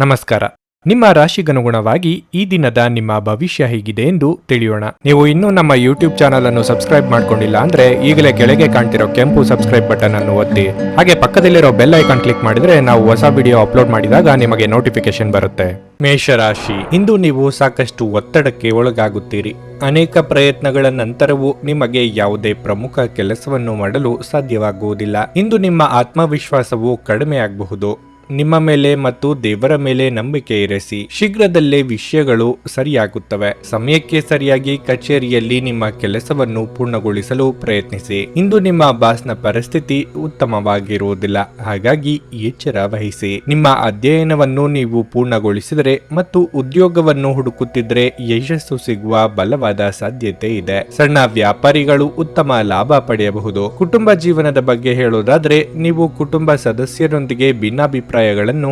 ನಮಸ್ಕಾರ. ನಿಮ್ಮ ರಾಶಿಗನುಗುಣವಾಗಿ ಈ ದಿನದ ನಿಮ್ಮ ಭವಿಷ್ಯ ಹೇಗಿದೆ ಎಂದು ತಿಳಿಯೋಣ. ನೀವು ಇನ್ನೂ ನಮ್ಮ ಯೂಟ್ಯೂಬ್ ಚಾನಲ್ ಅನ್ನು ಸಬ್ಸ್ಕ್ರೈಬ್ ಮಾಡ್ಕೊಂಡಿಲ್ಲ ಅಂದ್ರೆ ಈಗಲೇ ಕೆಳಗೆ ಕಾಣ್ತಿರೋ ಕೆಂಪು ಸಬ್ಸ್ಕ್ರೈಬ್ ಬಟನ್ ಅನ್ನು ಒತ್ತಿ, ಹಾಗೆ ಪಕ್ಕದಲ್ಲಿರೋ ಬೆಲ್ ಐಕಾನ್ ಕ್ಲಿಕ್ ಮಾಡಿದ್ರೆ ನಾವು ಹೊಸ ವಿಡಿಯೋ ಅಪ್ಲೋಡ್ ಮಾಡಿದಾಗ ನಿಮಗೆ ನೋಟಿಫಿಕೇಶನ್ ಬರುತ್ತೆ. ಮೇಷರಾಶಿ, ಇಂದು ನೀವು ಸಾಕಷ್ಟು ಒತ್ತಡಕ್ಕೆ ಒಳಗಾಗುತ್ತೀರಿ. ಅನೇಕ ಪ್ರಯತ್ನಗಳ ನಂತರವೂ ನಿಮಗೆ ಯಾವುದೇ ಪ್ರಮುಖ ಕೆಲಸವನ್ನು ಮಾಡಲು ಸಾಧ್ಯವಾಗುವುದಿಲ್ಲ. ಇಂದು ನಿಮ್ಮ ಆತ್ಮವಿಶ್ವಾಸವು ಕಡಿಮೆಯಾಗಬಹುದು. ನಿಮ್ಮ ಮೇಲೆ ಮತ್ತು ದೇವರ ಮೇಲೆ ನಂಬಿಕೆ ಇರಿಸಿ. ಶೀಘ್ರದಲ್ಲೇ ವಿಷಯಗಳು ಸರಿಯಾಗುತ್ತವೆ. ಸಮಯಕ್ಕೆ ಸರಿಯಾಗಿ ಕಚೇರಿಯಲ್ಲಿ ನಿಮ್ಮ ಕೆಲಸವನ್ನು ಪೂರ್ಣಗೊಳಿಸಲು ಪ್ರಯತ್ನಿಸಿ. ಇಂದು ನಿಮ್ಮ ಬಾಸ್ನ ಪರಿಸ್ಥಿತಿ ಉತ್ತಮವಾಗಿರುವುದಿಲ್ಲ, ಹಾಗಾಗಿ ಎಚ್ಚರ ವಹಿಸಿ. ನಿಮ್ಮ ಅಧ್ಯಯನವನ್ನು ನೀವು ಪೂರ್ಣಗೊಳಿಸಿದರೆ ಮತ್ತು ಉದ್ಯೋಗವನ್ನು ಹುಡುಕುತ್ತಿದ್ದರೆ ಯಶಸ್ಸು ಸಿಗುವ ಬಲವಾದ ಸಾಧ್ಯತೆ ಇದೆ. ಸಣ್ಣ ವ್ಯಾಪಾರಿಗಳು ಉತ್ತಮ ಲಾಭ ಪಡೆಯಬಹುದು. ಕುಟುಂಬ ಜೀವನದ ಬಗ್ಗೆ ಹೇಳೋದಾದ್ರೆ, ನೀವು ಕುಟುಂಬ ಸದಸ್ಯರೊಂದಿಗೆ ಭಿನ್ನಾಭಿಪ್ರಾಯಗಳನ್ನು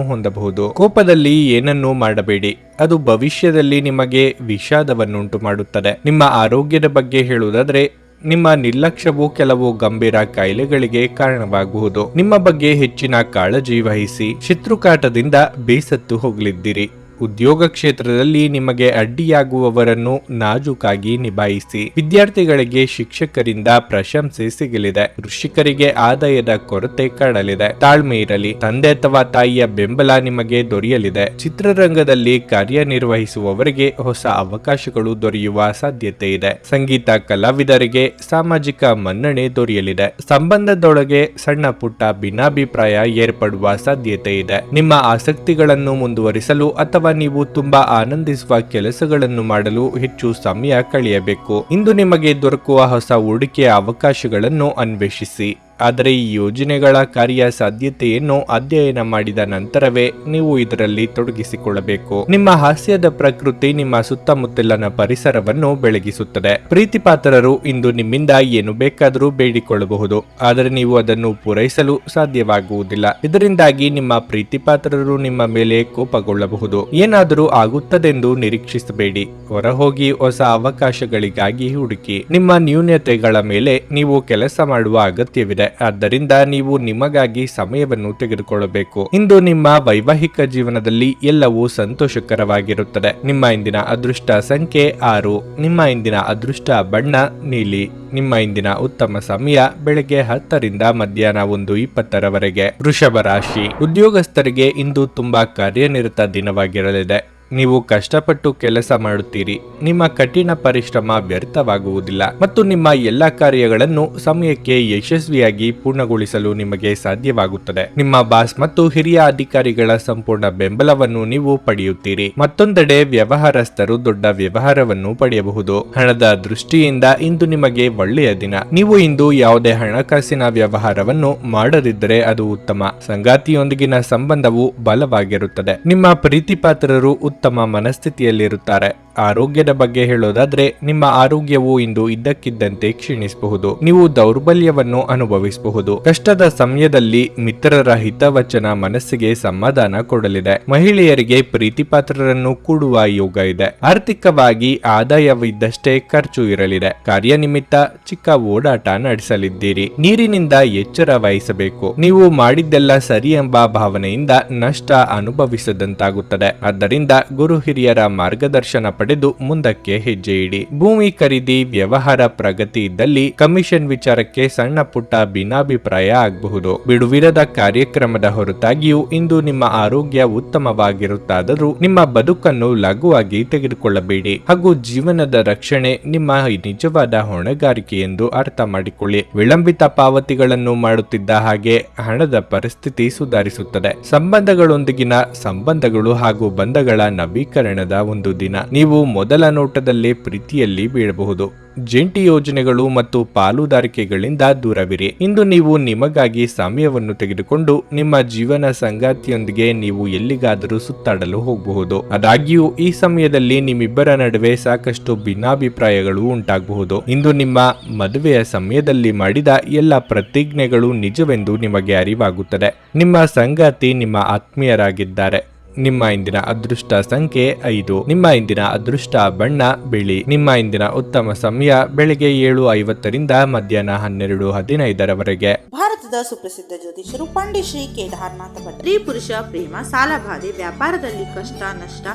ಹೊಂದಬಹುದು. ಕೋಪದಲ್ಲಿ ಏನನ್ನೂ ಮಾಡಬೇಡಿ, ಅದು ಭವಿಷ್ಯದಲ್ಲಿ ನಿಮಗೆ ವಿಷಾದವನ್ನುಂಟು ಮಾಡುತ್ತದೆ. ನಿಮ್ಮ ಆರೋಗ್ಯದ ಬಗ್ಗೆ ಹೇಳುವುದಾದ್ರೆ, ನಿಮ್ಮ ನಿರ್ಲಕ್ಷ್ಯವು ಕೆಲವು ಗಂಭೀರ ಕಾಯಿಲೆಗಳಿಗೆ ಕಾರಣವಾಗಬಹುದು. ನಿಮ್ಮ ಬಗ್ಗೆ ಹೆಚ್ಚಿನ ಕಾಳಜಿ ವಹಿಸಿ. ಶತ್ರುಕಾಟದಿಂದ ಬೇಸತ್ತು ಹೋಗಲಿದ್ದೀರಿ. ಉದ್ಯೋಗ ಕ್ಷೇತ್ರದಲ್ಲಿ ನಿಮಗೆ ಅಡ್ಡಿಯಾಗುವವರನ್ನು ನಾಜೂಕಾಗಿ ನಿಭಾಯಿಸಿ. ವಿದ್ಯಾರ್ಥಿಗಳಿಗೆ ಶಿಕ್ಷಕರಿಂದ ಪ್ರಶಂಸೆ ಸಿಗಲಿದೆ. ವೃಶ್ಚಿಕರಿಗೆ ಆದಾಯದ ಕೊರತೆ ಕಾಡಲಿದೆ. ತಾಳ್ಮೆ ಇರಲಿ. ತಂದೆ ಅಥವಾ ತಾಯಿಯ ಬೆಂಬಲ ನಿಮಗೆ ದೊರೆಯಲಿದೆ. ಚಿತ್ರರಂಗದಲ್ಲಿ ಕಾರ್ಯನಿರ್ವಹಿಸುವವರಿಗೆ ಹೊಸ ಅವಕಾಶಗಳು ದೊರೆಯುವ ಸಾಧ್ಯತೆ ಇದೆ. ಸಂಗೀತ ಕಲಾವಿದರಿಗೆ ಸಾಮಾಜಿಕ ಮನ್ನಣೆ ದೊರೆಯಲಿದೆ. ಸಂಬಂಧದೊಳಗೆ ಸಣ್ಣ ಪುಟ್ಟ ಭಿನ್ನಾಭಿಪ್ರಾಯ ಏರ್ಪಡುವ ಸಾಧ್ಯತೆ ಇದೆ. ನಿಮ್ಮ ಆಸಕ್ತಿಗಳನ್ನು ಮುಂದುವರಿಸಲು ಅಥವಾ ನೀವು ತುಂಬಾ ಆನಂದಿಸುವ ಕೆಲಸಗಳನ್ನು ಮಾಡಲು ಹೆಚ್ಚು ಸಮಯ ಕಳೆಯಬೇಕು. ಇಂದು ನಿಮಗೆ ದೊರಕುವ ಹೊಸ ಹೂಡಿಕೆಯ ಅವಕಾಶಗಳನ್ನು ಅನ್ವೇಷಿಸಿ. ಆದರೆ ಈ ಯೋಜನೆಗಳ ಕಾರ್ಯ ಸಾಧ್ಯತೆಯನ್ನು ಅಧ್ಯಯನ ಮಾಡಿದ ನಂತರವೇ ನೀವು ಇದರಲ್ಲಿ ತೊಡಗಿಸಿಕೊಳ್ಳಬೇಕು. ನಿಮ್ಮ ಹಾಸ್ಯದ ಪ್ರಕೃತಿ ನಿಮ್ಮ ಸುತ್ತಮುತ್ತಲಿನ ಪರಿಸರವನ್ನು ಬೆಳಗಿಸುತ್ತದೆ. ಪ್ರೀತಿಪಾತ್ರರು ಇಂದು ನಿಮ್ಮಿಂದ ಏನು ಬೇಕಾದರೂ ಬೇಡಿಕೊಳ್ಳಬಹುದು, ಆದರೆ ನೀವು ಅದನ್ನು ಪೂರೈಸಲು ಸಾಧ್ಯವಾಗುವುದಿಲ್ಲ. ಇದರಿಂದಾಗಿ ನಿಮ್ಮ ಪ್ರೀತಿಪಾತ್ರರು ನಿಮ್ಮ ಮೇಲೆ ಕೋಪಗೊಳ್ಳಬಹುದು. ಏನಾದರೂ ಆಗುತ್ತದೆಂದು ನಿರೀಕ್ಷಿಸಬೇಡಿ. ಹೊರಹೋಗಿ ಹೊಸ ಅವಕಾಶಗಳಿಗಾಗಿ ಹುಡುಕಿ. ನಿಮ್ಮ ನ್ಯೂನತೆಗಳ ಮೇಲೆ ನೀವು ಕೆಲಸ ಮಾಡುವ ಅಗತ್ಯವಿದೆ. ಆದ್ದರಿಂದ ನೀವು ನಿಮಗಾಗಿ ಸಮಯವನ್ನು ತೆಗೆದುಕೊಳ್ಳಬೇಕು. ಇಂದು ನಿಮ್ಮ ವೈವಾಹಿಕ ಜೀವನದಲ್ಲಿ ಎಲ್ಲವೂ ಸಂತೋಷಕರವಾಗಿರುತ್ತದೆ. ನಿಮ್ಮ ಇಂದಿನ ಅದೃಷ್ಟ ಸಂಖ್ಯೆ 6. ನಿಮ್ಮ ಇಂದಿನ ಅದೃಷ್ಟ ಬಣ್ಣ ನೀಲಿ. ನಿಮ್ಮ ಇಂದಿನ ಉತ್ತಮ ಸಮಯ ಬೆಳಗ್ಗೆ 10 ರಿಂದ ಮಧ್ಯಾಹ್ನ 1:20 ವೃಷಭ ರಾಶಿ, ಉದ್ಯೋಗಸ್ಥರಿಗೆ ಇಂದು ತುಂಬಾ ಕಾರ್ಯನಿರತ ದಿನವಾಗಿರಲಿದೆ. ನೀವು ಕಷ್ಟಪಟ್ಟು ಕೆಲಸ ಮಾಡುತ್ತೀರಿ. ನಿಮ್ಮ ಕಠಿಣ ಪರಿಶ್ರಮ ವ್ಯರ್ಥವಾಗುವುದಿಲ್ಲ ಮತ್ತು ನಿಮ್ಮ ಎಲ್ಲ ಕಾರ್ಯಗಳನ್ನು ಸಮಯಕ್ಕೆ ಯಶಸ್ವಿಯಾಗಿ ಪೂರ್ಣಗೊಳಿಸಲು ನಿಮಗೆ ಸಾಧ್ಯವಾಗುತ್ತದೆ. ನಿಮ್ಮ ಬಾಸ್ ಮತ್ತು ಹಿರಿಯ ಅಧಿಕಾರಿಗಳ ಸಂಪೂರ್ಣ ಬೆಂಬಲವನ್ನು ನೀವು ಪಡೆಯುತ್ತೀರಿ. ಮತ್ತೊಂದೆಡೆ ವ್ಯವಹಾರಸ್ಥರು ದೊಡ್ಡ ವ್ಯವಹಾರವನ್ನು ಪಡೆಯಬಹುದು. ಹಣದ ದೃಷ್ಟಿಯಿಂದ ಇಂದು ನಿಮಗೆ ಒಳ್ಳೆಯ ದಿನ. ನೀವು ಇಂದು ಯಾವುದೇ ಹಣಕಾಸಿನ ವ್ಯವಹಾರವನ್ನು ಮಾಡದಿದ್ದರೆ ಅದು ಉತ್ತಮ. ಸಂಗಾತಿಯೊಂದಿಗಿನ ಸಂಬಂಧವು ಬಲವಾಗಿರುತ್ತದೆ. ನಿಮ್ಮ ಪ್ರೀತಿಪಾತ್ರರು ಉತ್ತಮ ಮನಸ್ಥಿತಿಯಲ್ಲಿರುತ್ತಾರೆ. ಆರೋಗ್ಯದ ಬಗ್ಗೆ ಹೇಳೋದಾದ್ರೆ, ನಿಮ್ಮ ಆರೋಗ್ಯವು ಇಂದು ಇದ್ದಕ್ಕಿದ್ದಂತೆ ಕ್ಷೀಣಿಸಬಹುದು. ನೀವು ದೌರ್ಬಲ್ಯವನ್ನು ಅನುಭವಿಸಬಹುದು. ಕಷ್ಟದ ಸಮಯದಲ್ಲಿ ಮಿತ್ರರ ಹಿತವಚನ ಮನಸ್ಸಿಗೆ ಸಮಾಧಾನ ಕೊಡಲಿದೆ. ಮಹಿಳೆಯರಿಗೆ ಪ್ರೀತಿಪಾತ್ರರನ್ನು ಕೂಡುವ ಯೋಗ ಇದೆ. ಆರ್ಥಿಕವಾಗಿ ಆದಾಯವಿದ್ದಷ್ಟೇ ಖರ್ಚು ಇರಲಿದೆ. ಕಾರ್ಯನಿಮಿತ್ತ ಚಿಕ್ಕ ಓಡಾಟ ನಡೆಸಲಿದ್ದೀರಿ. ನೀರಿನಿಂದ ಎಚ್ಚರ ವಹಿಸಬೇಕು. ನೀವು ಮಾಡಿದ್ದೆಲ್ಲ ಸರಿ ಎಂಬ ಭಾವನೆಯಿಂದ ನಷ್ಟ ಅನುಭವಿಸದಂತಾಗುತ್ತದೆ. ಆದ್ದರಿಂದ ಗುರು ಹಿರಿಯರ ಮಾರ್ಗದರ್ಶನ ಪಡೆದು ಮುಂದಕ್ಕೆ ಹೆಜ್ಜೆ ಇಡಿ. ಭೂಮಿ ಖರೀದಿ ವ್ಯವಹಾರ ಪ್ರಗತಿ ಇದ್ದಲ್ಲಿ ಕಮಿಷನ್ ವಿಚಾರಕ್ಕೆ ಸಣ್ಣ ಪುಟ್ಟ ಭಿನ್ನಾಭಿಪ್ರಾಯ ಆಗಬಹುದು. ಬಿಡುವಿರದ ಕಾರ್ಯಕ್ರಮದ ಹೊರತಾಗಿಯೂ ಇಂದು ನಿಮ್ಮ ಆರೋಗ್ಯ ಉತ್ತಮವಾಗಿರುತ್ತಾದರೂ ನಿಮ್ಮ ಬದುಕನ್ನು ಲಘುವಾಗಿ ತೆಗೆದುಕೊಳ್ಳಬೇಡಿ ಹಾಗೂ ಜೀವನದ ರಕ್ಷಣೆ ನಿಮ್ಮ ನಿಜವಾದ ಹೊಣೆಗಾರಿಕೆ ಎಂದು ಅರ್ಥ ಮಾಡಿಕೊಳ್ಳಿ. ವಿಳಂಬಿತ ಪಾವತಿಗಳನ್ನು ಮಾಡುತ್ತಿದ್ದ ಹಾಗೆ ಹಣದ ಪರಿಸ್ಥಿತಿ ಸುಧಾರಿಸುತ್ತದೆ. ಸಂಬಂಧಗಳೊಂದಿಗಿನ ಸಂಬಂಧಗಳು ಹಾಗೂ ಬಂಧಗಳ ನವೀಕರಣದ ಒಂದು ದಿನ. ನೀವು ಮೊದಲ ನೋಟದಲ್ಲೇ ಪ್ರೀತಿಯಲ್ಲಿ ಬೀಳಬಹುದು. ಜಂಟಿ ಯೋಜನೆಗಳು ಮತ್ತು ಪಾಲುದಾರಿಕೆಗಳಿಂದ ದೂರವಿರಿ. ಇಂದು ನೀವು ನಿಮಗಾಗಿ ಸಮಯವನ್ನು ತೆಗೆದುಕೊಂಡು ನಿಮ್ಮ ಜೀವನ ಸಂಗಾತಿಯೊಂದಿಗೆ ನೀವು ಎಲ್ಲಿಗಾದರೂ ಸುತ್ತಾಡಲು ಹೋಗಬಹುದು. ಆದಾಗ್ಯೂ ಈ ಸಮಯದಲ್ಲಿ ನಿಮ್ಮಿಬ್ಬರ ನಡುವೆ ಸಾಕಷ್ಟು ಭಿನ್ನಾಭಿಪ್ರಾಯಗಳು ಉಂಟಾಗಬಹುದು. ಇಂದು ನಿಮ್ಮ ಮದುವೆಯ ಸಮಯದಲ್ಲಿ ಮಾಡಿದ ಎಲ್ಲ ಪ್ರತಿಜ್ಞೆಗಳು ನಿಜವೆಂದು ನಿಮಗೆ ಅರಿವಾಗುತ್ತದೆ. ನಿಮ್ಮ ಸಂಗಾತಿ ನಿಮ್ಮ ಆತ್ಮೀಯರಾಗಿದ್ದಾರೆ. ನಿಮ್ಮ ಇಂದಿನ ಅದೃಷ್ಟ ಸಂಖ್ಯೆ 5. ನಿಮ್ಮ ಇಂದಿನ ಅದೃಷ್ಟ ಬಣ್ಣ ಬಿಳಿ. ನಿಮ್ಮ ಇಂದಿನ ಉತ್ತಮ ಸಮಯ ಬೆಳಿಗ್ಗೆ 7:50 ರಿಂದ ಮಧ್ಯಾಹ್ನ 12:15 ಭಾರತ ಭಾರತದ ಸುಪ್ರಸಿದ್ಧ ಜ್ಯೋತಿಷರು ಪಂಡಿತ್ ಶ್ರೀ ಕೇದಾರನಾಥ ಭಟ್. ಸ್ತ್ರೀ ಪುರುಷ ಪ್ರೇಮ, ಸಾಲಬಾಧೆ, ವ್ಯಾಪಾರದಲ್ಲಿ ಕಷ್ಟ ನಷ್ಟ,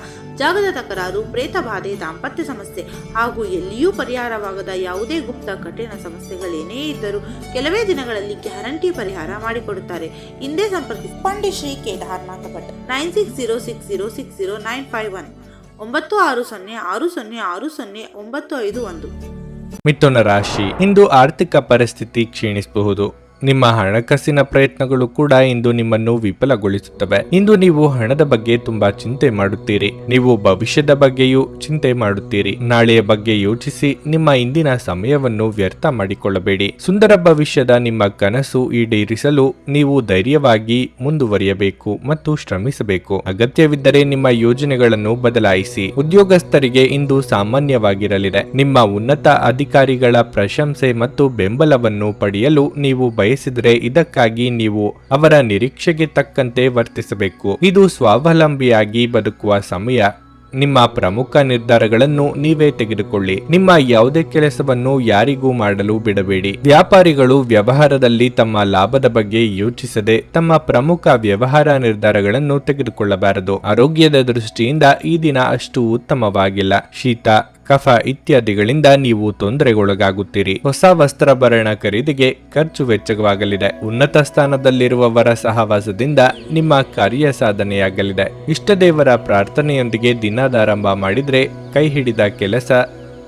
ಜಾಗದ ತಕರಾರು, ಪ್ರೇತ ಬಾಧೆ, ದಾಂಪತ್ಯ ಸಮಸ್ಯೆ ಹಾಗೂ ಎಲ್ಲಿಯೂ ಪರಿಹಾರವಾಗದ ಯಾವುದೇ ಗುಪ್ತ ಕಠಿಣ ಸಮಸ್ಯೆಗಳೇನೇ ಇದ್ದರೂ ಕೆಲವೇ ದಿನಗಳಲ್ಲಿ ಗ್ಯಾರಂಟಿ ಪರಿಹಾರ ಮಾಡಿಕೊಡುತ್ತಾರೆ. ಹಿಂದೆ ಸಂಪರ್ಕಿಸಿ ಪಂಡಿತ್ ಶ್ರೀ ಕೇದಾರನಾಥ ಭಟ್ 9606060951 9606060951. ಮಿಥುನ ರಾಶಿ, ಇಂದು ಆರ್ಥಿಕ ಪರಿಸ್ಥಿತಿ ಕ್ಷೀಣಿಸಬಹುದು. ನಿಮ್ಮ ಹಣಕಾಸಿನ ಪ್ರಯತ್ನಗಳು ಕೂಡ ಇಂದು ನಿಮ್ಮನ್ನು ವಿಫಲಗೊಳಿಸುತ್ತವೆ. ಇಂದು ನೀವು ಹಣದ ಬಗ್ಗೆ ತುಂಬಾ ಚಿಂತೆ ಮಾಡುತ್ತೀರಿ. ನೀವು ಭವಿಷ್ಯದ ಬಗ್ಗೆಯೂ ಚಿಂತೆ ಮಾಡುತ್ತೀರಿ. ನಾಳೆಯ ಬಗ್ಗೆ ಯೋಚಿಸಿ ನಿಮ್ಮ ಇಂದಿನ ಸಮಯವನ್ನು ವ್ಯರ್ಥ ಮಾಡಿಕೊಳ್ಳಬೇಡಿ. ಸುಂದರ ಭವಿಷ್ಯದ ನಿಮ್ಮ ಕನಸು ಈಡೇರಿಸಲು ನೀವು ಧೈರ್ಯವಾಗಿ ಮುಂದುವರಿಯಬೇಕು ಮತ್ತು ಶ್ರಮಿಸಬೇಕು. ಅಗತ್ಯವಿದ್ದರೆ ನಿಮ್ಮ ಯೋಜನೆಗಳನ್ನು ಬದಲಾಯಿಸಿ. ಉದ್ಯೋಗಸ್ಥರಿಗೆ ಇಂದು ಸಾಮಾನ್ಯವಾಗಿರಲಿದೆ. ನಿಮ್ಮ ಉನ್ನತ ಅಧಿಕಾರಿಗಳ ಪ್ರಶಂಸೆ ಮತ್ತು ಬೆಂಬಲವನ್ನು ಪಡೆಯಲು ನೀವು ಬಯಸಿದರೆ ಇದಕ್ಕಾಗಿ ನೀವು ಅವರ ನಿರೀಕ್ಷೆಗೆ ತಕ್ಕಂತೆ ವರ್ತಿಸಬೇಕು. ಇದು ಸ್ವಾವಲಂಬಿಯಾಗಿ ಬದುಕುವ ಸಮಯ. ನಿಮ್ಮ ಪ್ರಮುಖ ನಿರ್ಧಾರಗಳನ್ನು ನೀವೇ ತೆಗೆದುಕೊಳ್ಳಿ. ನಿಮ್ಮ ಯಾವುದೇ ಕೆಲಸವನ್ನು ಯಾರಿಗೂ ಮಾಡಲು ಬಿಡಬೇಡಿ. ವ್ಯಾಪಾರಿಗಳು ವ್ಯವಹಾರದಲ್ಲಿ ತಮ್ಮ ಲಾಭದ ಬಗ್ಗೆ ಯೋಚಿಸದೆ ತಮ್ಮ ಪ್ರಮುಖ ವ್ಯವಹಾರ ನಿರ್ಧಾರಗಳನ್ನು ತೆಗೆದುಕೊಳ್ಳಬಾರದು. ಆರೋಗ್ಯದ ದೃಷ್ಟಿಯಿಂದ ಈ ದಿನ ಅಷ್ಟು ಉತ್ತಮವಾಗಿಲ್ಲ. ಶೀತ, ಕಫ ಇತ್ಯಾದಿಗಳಿಂದ ನೀವು ತೊಂದರೆಗೊಳಗಾಗುತ್ತೀರಿ. ಹೊಸ ವಸ್ತ್ರಾಭರಣ ಖರೀದಿಗೆ ಖರ್ಚು ವೆಚ್ಚವಾಗಲಿದೆ. ಉನ್ನತ ಸ್ಥಾನದಲ್ಲಿರುವವರ ಸಹವಾಸದಿಂದ ನಿಮ್ಮ ಕಾರ್ಯ ಸಾಧನೆಯಾಗಲಿದೆ. ಇಷ್ಟದೇವರ ಪ್ರಾರ್ಥನೆಯೊಂದಿಗೆ ದಿನದಾರಂಭ ಮಾಡಿದ್ರೆ ಕೈ ಹಿಡಿದ ಕೆಲಸ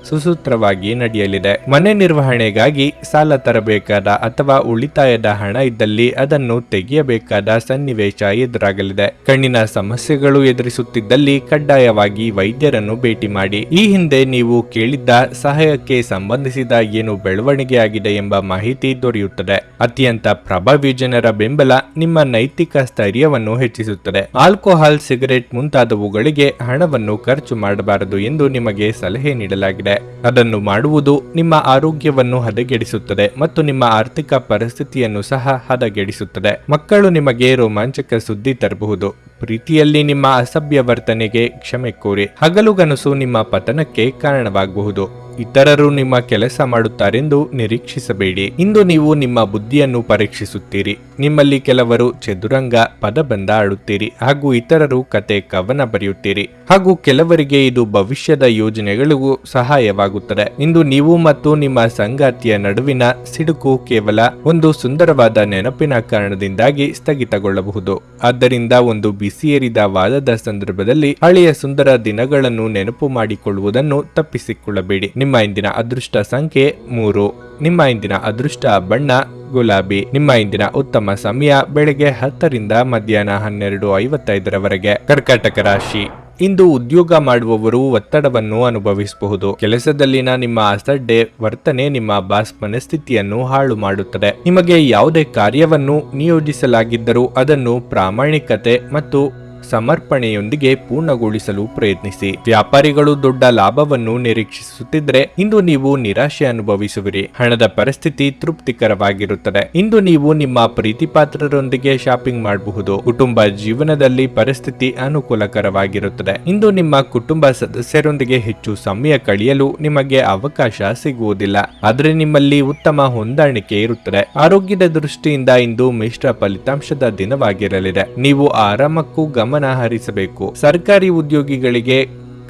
ಸುಸೂತ್ರವಾಗಿ ನಡೆಯಲಿದೆ. ಮನೆ ನಿರ್ವಹಣೆಗಾಗಿ ಸಾಲ ತರಬೇಕಾದ ಅಥವಾ ಉಳಿತಾಯದ ಹಣ ಇದ್ದಲ್ಲಿ ಅದನ್ನು ತೆಗೆಯಬೇಕಾದ ಸನ್ನಿವೇಶ ಎದುರಾಗಲಿದೆ. ಕಣ್ಣಿನ ಸಮಸ್ಯೆಗಳು ಎದುರಿಸುತ್ತಿದ್ದಲ್ಲಿ ಕಡ್ಡಾಯವಾಗಿ ವೈದ್ಯರನ್ನು ಭೇಟಿ ಮಾಡಿ. ಈ ಹಿಂದೆ ನೀವು ಕೇಳಿದ್ದ ಸಹಾಯಕ್ಕೆ ಸಂಬಂಧಿಸಿದ ಏನು ಬೆಳವಣಿಗೆ ಆಗಿದೆ ಎಂಬ ಮಾಹಿತಿ ದೊರೆಯುತ್ತದೆ. ಅತ್ಯಂತ ಪ್ರಭಾವಿ ಜನರ ಬೆಂಬಲ ನಿಮ್ಮ ನೈತಿಕ ಸ್ಥೈರ್ಯವನ್ನು ಹೆಚ್ಚಿಸುತ್ತದೆ. ಆಲ್ಕೋಹಾಲ್, ಸಿಗರೆಟ್ ಮುಂತಾದವುಗಳಿಗೆ ಹಣವನ್ನು ಖರ್ಚು ಮಾಡಬಾರದು ಎಂದು ನಿಮಗೆ ಸಲಹೆ ನೀಡಲಾಗಿದೆ. ಅದನ್ನು ಮಾಡುವುದು ನಿಮ್ಮ ಆರೋಗ್ಯವನ್ನು ಹದಗೆಡಿಸುತ್ತದೆ ಮತ್ತು ನಿಮ್ಮ ಆರ್ಥಿಕ ಪರಿಸ್ಥಿತಿಯನ್ನು ಸಹ ಹದಗೆಡಿಸುತ್ತದೆ. ಮಕ್ಕಳು ನಿಮಗೆ ರೋಮಾಂಚಕ ಸುದ್ದಿ ತರಬಹುದು. ಪ್ರೀತಿಯಲ್ಲಿ ನಿಮ್ಮ ಅಸಭ್ಯ ವರ್ತನೆಗೆ ಕ್ಷಮೆ ಕೋರಿ. ಹಗಲುಗನಸು ನಿಮ್ಮ ಪತನಕ್ಕೆ ಕಾರಣವಾಗಬಹುದು. ಇತರರು ನಿಮ್ಮ ಕೆಲಸ ಮಾಡುತ್ತಾರೆಂದು ನಿರೀಕ್ಷಿಸಬೇಡಿ. ಇಂದು ನೀವು ನಿಮ್ಮ ಬುದ್ಧಿಯನ್ನು ಪರೀಕ್ಷಿಸುತ್ತೀರಿ. ನಿಮ್ಮಲ್ಲಿ ಕೆಲವರು ಚದುರಂಗ, ಪದಬಂಧ ಆಡುತ್ತೀರಿ ಹಾಗೂ ಇತರರು ಕತೆ, ಕವನ ಬರೆಯುತ್ತೀರಿ ಹಾಗೂ ಕೆಲವರಿಗೆ ಇದು ಭವಿಷ್ಯದ ಯೋಜನೆಗಳಿಗೂ ಸಹಾಯವಾಗುತ್ತದೆ. ಇಂದು ನೀವು ಮತ್ತು ನಿಮ್ಮ ಸಂಗಾತಿಯ ನಡುವಿನ ಸಿಡುಕು ಕೇವಲ ಒಂದು ಸುಂದರವಾದ ನೆನಪಿನ ಕಾರಣದಿಂದಾಗಿ ಸ್ಥಗಿತಗೊಳ್ಳಬಹುದು. ಆದ್ದರಿಂದ ಒಂದು ಬಿಸಿಯೇರಿದ ವಾದದ ಸಂದರ್ಭದಲ್ಲಿ ಹಳೆಯ ಸುಂದರ ದಿನಗಳನ್ನು ನೆನಪು ಮಾಡಿಕೊಳ್ಳುವುದನ್ನು ತಪ್ಪಿಸಿಕೊಳ್ಳಬೇಡಿ. ನಿಮ್ಮ ಇಂದಿನ ಅದೃಷ್ಟ ಸಂಖ್ಯೆ 3. ನಿಮ್ಮ ಇಂದಿನ ಅದೃಷ್ಟ ಬಣ್ಣ ಗುಲಾಬಿ. ನಿಮ್ಮ ಇಂದಿನ ಉತ್ತಮ ಸಮಯ ಬೆಳಗ್ಗೆ 10 ರಿಂದ ಮಧ್ಯಾಹ್ನ 12:55 ಕರ್ಕಾಟಕ ರಾಶಿ, ಇಂದು ಉದ್ಯೋಗ ಮಾಡುವವರು ಒತ್ತಡವನ್ನು ಅನುಭವಿಸಬಹುದು. ಕೆಲಸದಲ್ಲಿನ ನಿಮ್ಮ ಅಸಡ್ಡೆ ವರ್ತನೆ ನಿಮ್ಮ ಬಾಸ್ ಮನಸ್ಥಿತಿಯನ್ನು ಹಾಳು ಮಾಡುತ್ತದೆ. ನಿಮಗೆ ಯಾವುದೇ ಕಾರ್ಯವನ್ನು ನಿಯೋಜಿಸಲಾಗಿದ್ದರೂ ಅದನ್ನು ಪ್ರಾಮಾಣಿಕತೆ ಮತ್ತು ಸಮರ್ಪಣೆಯೊಂದಿಗೆ ಪೂರ್ಣಗೊಳಿಸಲು ಪ್ರಯತ್ನಿಸಿ. ವ್ಯಾಪಾರಿಗಳು ದೊಡ್ಡ ಲಾಭವನ್ನು ನಿರೀಕ್ಷಿಸುತ್ತಿದ್ದರೆ ಇಂದು ನೀವು ನಿರಾಶೆ ಅನುಭವಿಸುವಿರಿ. ಹಣದ ಪರಿಸ್ಥಿತಿ ತೃಪ್ತಿಕರವಾಗಿರುತ್ತದೆ. ಇಂದು ನೀವು ನಿಮ್ಮ ಪ್ರೀತಿಪಾತ್ರರೊಂದಿಗೆ ಶಾಪಿಂಗ್ ಮಾಡಬಹುದು. ಕುಟುಂಬ ಜೀವನದಲ್ಲಿ ಪರಿಸ್ಥಿತಿ ಅನುಕೂಲಕರವಾಗಿರುತ್ತದೆ. ಇಂದು ನಿಮ್ಮ ಕುಟುಂಬ ಸದಸ್ಯರೊಂದಿಗೆ ಹೆಚ್ಚು ಸಮಯ ಕಳೆಯಲು ನಿಮಗೆ ಅವಕಾಶ ಸಿಗುವುದಿಲ್ಲ, ಆದರೆ ನಿಮ್ಮಲ್ಲಿ ಉತ್ತಮ ಹೊಂದಾಣಿಕೆ ಇರುತ್ತದೆ. ಆರೋಗ್ಯದ ದೃಷ್ಟಿಯಿಂದ ಇಂದು ಮಿಶ್ರ ಫಲಿತಾಂಶದ ದಿನವಾಗಿರಲಿದೆ. ನೀವು ಆರಾಮಕ್ಕೂ ಗಮನ ಹರಿಸಬೇಕು. ಸರ್ಕಾರಿ ಉದ್ಯೋಗಿಗಳಿಗೆ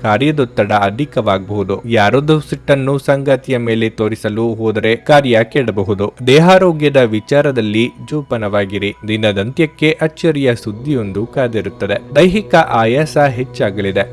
ಕಾರ್ಯದೊತ್ತಡ ಅಧಿಕವಾಗಬಹುದು. ಯಾರದೋ ಸಿಟ್ಟನ್ನು ಸಂಗಾತಿಯ ಮೇಲೆ ತೋರಿಸಲು ಹೋದರೆ ಕಾರ್ಯ ಕೆಡಬಹುದು. ದೇಹಾರೋಗ್ಯದ ವಿಚಾರದಲ್ಲಿ ಜೋಪಾನವಾಗಿರಿ. ದಿನದಂತ್ಯಕ್ಕೆ ಅಚ್ಚರಿಯ ಸುದ್ದಿಯೊಂದು ಕಾದಿರುತ್ತದೆ. ದೈಹಿಕ ಆಯಾಸ ಹೆಚ್ಚಾಗಲಿದೆ.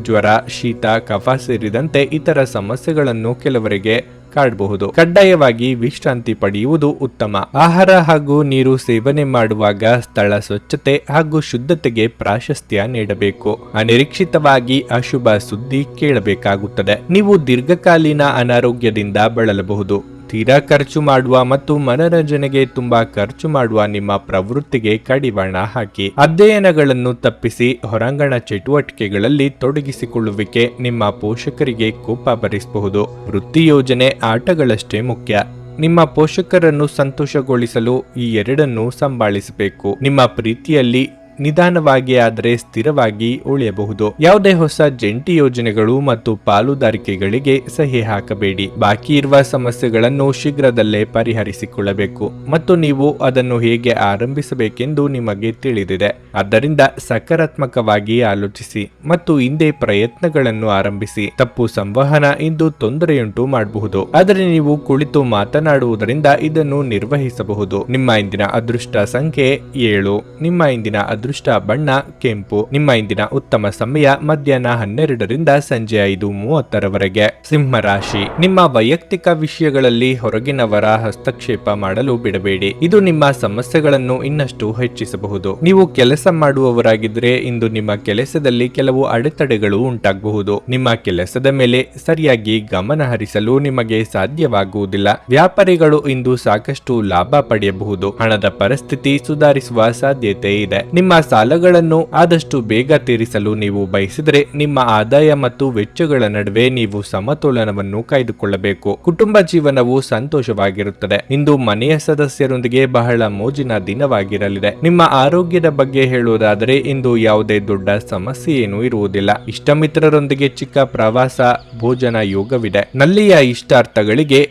ಜ್ವರ, ಶೀತ, ಕಫ ಸೇರಿದಂತೆ ಇತರ ಸಮಸ್ಯೆಗಳನ್ನು ಕೆಲವರಿಗೆ ಕಾಡಬಹುದು. ಕಡ್ಡಾಯವಾಗಿ ವಿಶ್ರಾಂತಿ ಪಡೆಯುವುದು ಉತ್ತಮ. ಆಹಾರ ಹಾಗೂ ನೀರು ಸೇವನೆ ಮಾಡುವಾಗ ಸ್ಥಳ ಸ್ವಚ್ಛತೆ ಹಾಗೂ ಶುದ್ಧತೆಗೆ ಪ್ರಾಶಸ್ತ್ಯ ನೀಡಬೇಕು. ಅನಿರೀಕ್ಷಿತವಾಗಿ ಅಶುಭ ಸುದ್ದಿ ಕೇಳಬೇಕಾಗುತ್ತದೆ. ನೀವು ದೀರ್ಘಕಾಲೀನ ಅನಾರೋಗ್ಯದಿಂದ ಬಳಲಬಹುದು. ತೀರಾ ಖರ್ಚು ಮಾಡುವ ಮತ್ತು ಮನರಂಜನೆಗೆ ತುಂಬಾ ಖರ್ಚು ಮಾಡುವ ನಿಮ್ಮ ಪ್ರವೃತ್ತಿಗೆ ಕಡಿವಾಣ ಹಾಕಿ. ಅಧ್ಯಯನಗಳನ್ನು ತಪ್ಪಿಸಿ ಹೊರಾಂಗಣ ಚಟುವಟಿಕೆಗಳಲ್ಲಿ ತೊಡಗಿಸಿಕೊಳ್ಳುವಿಕೆ ನಿಮ್ಮ ಪೋಷಕರಿಗೆ ಕೋಪ ಬರಿಸಬಹುದು. ವೃತ್ತಿ ಯೋಜನೆ ಆಟಗಳಷ್ಟೇ ಮುಖ್ಯ. ನಿಮ್ಮ ಪೋಷಕರನ್ನು ಸಂತೋಷಗೊಳಿಸಲು ಈ ಎರಡನ್ನೂ ಸಂಭಾಳಿಸಬೇಕು. ನಿಮ್ಮ ಪ್ರೀತಿಯಲ್ಲಿ ನಿಧಾನವಾಗಿ ಆದರೆ ಸ್ಥಿರವಾಗಿ ಉಳಿಯಬಹುದು. ಯಾವುದೇ ಹೊಸ ಜಂಟಿ ಯೋಜನೆಗಳು ಮತ್ತು ಪಾಲುದಾರಿಕೆಗಳಿಗೆ ಸಹಿ ಹಾಕಬೇಡಿ. ಬಾಕಿ ಇರುವ ಸಮಸ್ಯೆಗಳನ್ನು ಶೀಘ್ರದಲ್ಲೇ ಪರಿಹರಿಸಿಕೊಳ್ಳಬೇಕು ಮತ್ತು ನೀವು ಅದನ್ನು ಹೇಗೆ ಆರಂಭಿಸಬೇಕೆಂದು ನಿಮಗೆ ತಿಳಿದಿದೆ. ಆದ್ದರಿಂದ ಸಕಾರಾತ್ಮಕವಾಗಿ ಆಲೋಚಿಸಿ ಮತ್ತು ಹಿಂದೆ ಪ್ರಯತ್ನಗಳನ್ನು ಆರಂಭಿಸಿ. ತಪ್ಪು ಸಂವಹನ ಇಂದು ತೊಂದರೆಯುಂಟು ಮಾಡಬಹುದು, ಆದರೆ ನೀವು ಕುಳಿತು ಮಾತನಾಡುವುದರಿಂದ ಇದನ್ನು ನಿರ್ವಹಿಸಬಹುದು. ನಿಮ್ಮ ಇಂದಿನ ಅದೃಷ್ಟ ಸಂಖ್ಯೆ 7. ನಿಮ್ಮ ಇಂದಿನ ಅದೃಷ್ಟ ಬಣ್ಣ ಕೆಂಪು. ನಿಮ್ಮ ಇಂದಿನ ಉತ್ತಮ ಸಮಯ ಮಧ್ಯಾಹ್ನ 12ರಿಂದ ಸಂಜೆ 5:30ರವರೆಗೆ. ಸಿಂಹ ರಾಶಿ. ನಿಮ್ಮ ವೈಯಕ್ತಿಕ ವಿಷಯಗಳಲ್ಲಿ ಹೊರಗಿನವರ ಹಸ್ತಕ್ಷೇಪ ಮಾಡಲು ಬಿಡಬೇಡಿ. ಇದು ನಿಮ್ಮ ಸಮಸ್ಯೆಗಳನ್ನು ಇನ್ನಷ್ಟು ಹೆಚ್ಚಿಸಬಹುದು. ನೀವು ಕೆಲಸ ಮಾಡುವವರಾಗಿದ್ದರೆ ಇಂದು ನಿಮ್ಮ ಕೆಲಸದಲ್ಲಿ ಕೆಲವು ಅಡೆತಡೆಗಳು ಉಂಟಾಗಬಹುದು. ನಿಮ್ಮ ಕೆಲಸದ ಮೇಲೆ ಸರಿಯಾಗಿ ಗಮನ ಹರಿಸಲು ನಿಮಗೆ ಸಾಧ್ಯವಾಗುವುದಿಲ್ಲ. ವ್ಯಾಪಾರಿಗಳು ಇಂದು ಸಾಕಷ್ಟು ಲಾಭ ಪಡೆಯಬಹುದು. ಹಣದ ಪರಿಸ್ಥಿತಿ ಸುಧಾರಿಸುವ ಸಾಧ್ಯತೆ ಇದೆ. ನಿಮ್ಮ ಸಾಲಗಳನ್ನು ಆದಷ್ಟು ಬೇಗ ತೀರಿಸಲು ನೀವು ಬಯಸಿದರೆ ನಿಮ್ಮ ಆದಾಯ ಮತ್ತು ವೆಚ್ಚಗಳ ನಡುವೆ ನೀವು ಸಮತೋಲನವನ್ನು ಕಾಯ್ದುಕೊಳ್ಳಬೇಕು. ಕುಟುಂಬ ಜೀವನವು ಸಂತೋಷವಾಗಿರುತ್ತದೆ. ಇಂದು ಮನೆಯ ಸದಸ್ಯರೊಂದಿಗೆ ಬಹಳ ಮೋಜಿನ ದಿನವಾಗಿರಲಿದೆ. ನಿಮ್ಮ ಆರೋಗ್ಯದ ಬಗ್ಗೆ ಹೇಳುವುದಾದರೆ ಇಂದು ಯಾವುದೇ ದೊಡ್ಡ ಸಮಸ್ಯೆ ಏನೂ ಇರುವುದಿಲ್ಲ. ಇಷ್ಟ ಮಿತ್ರರೊಂದಿಗೆ ಚಿಕ್ಕ ಪ್ರವಾಸ, ಭೋಜನ ಯೋಗವಿದೆ. ನಲ್ಲಿಯ ಇಷ್ಟಾರ್ಥಗಳಿಗೆ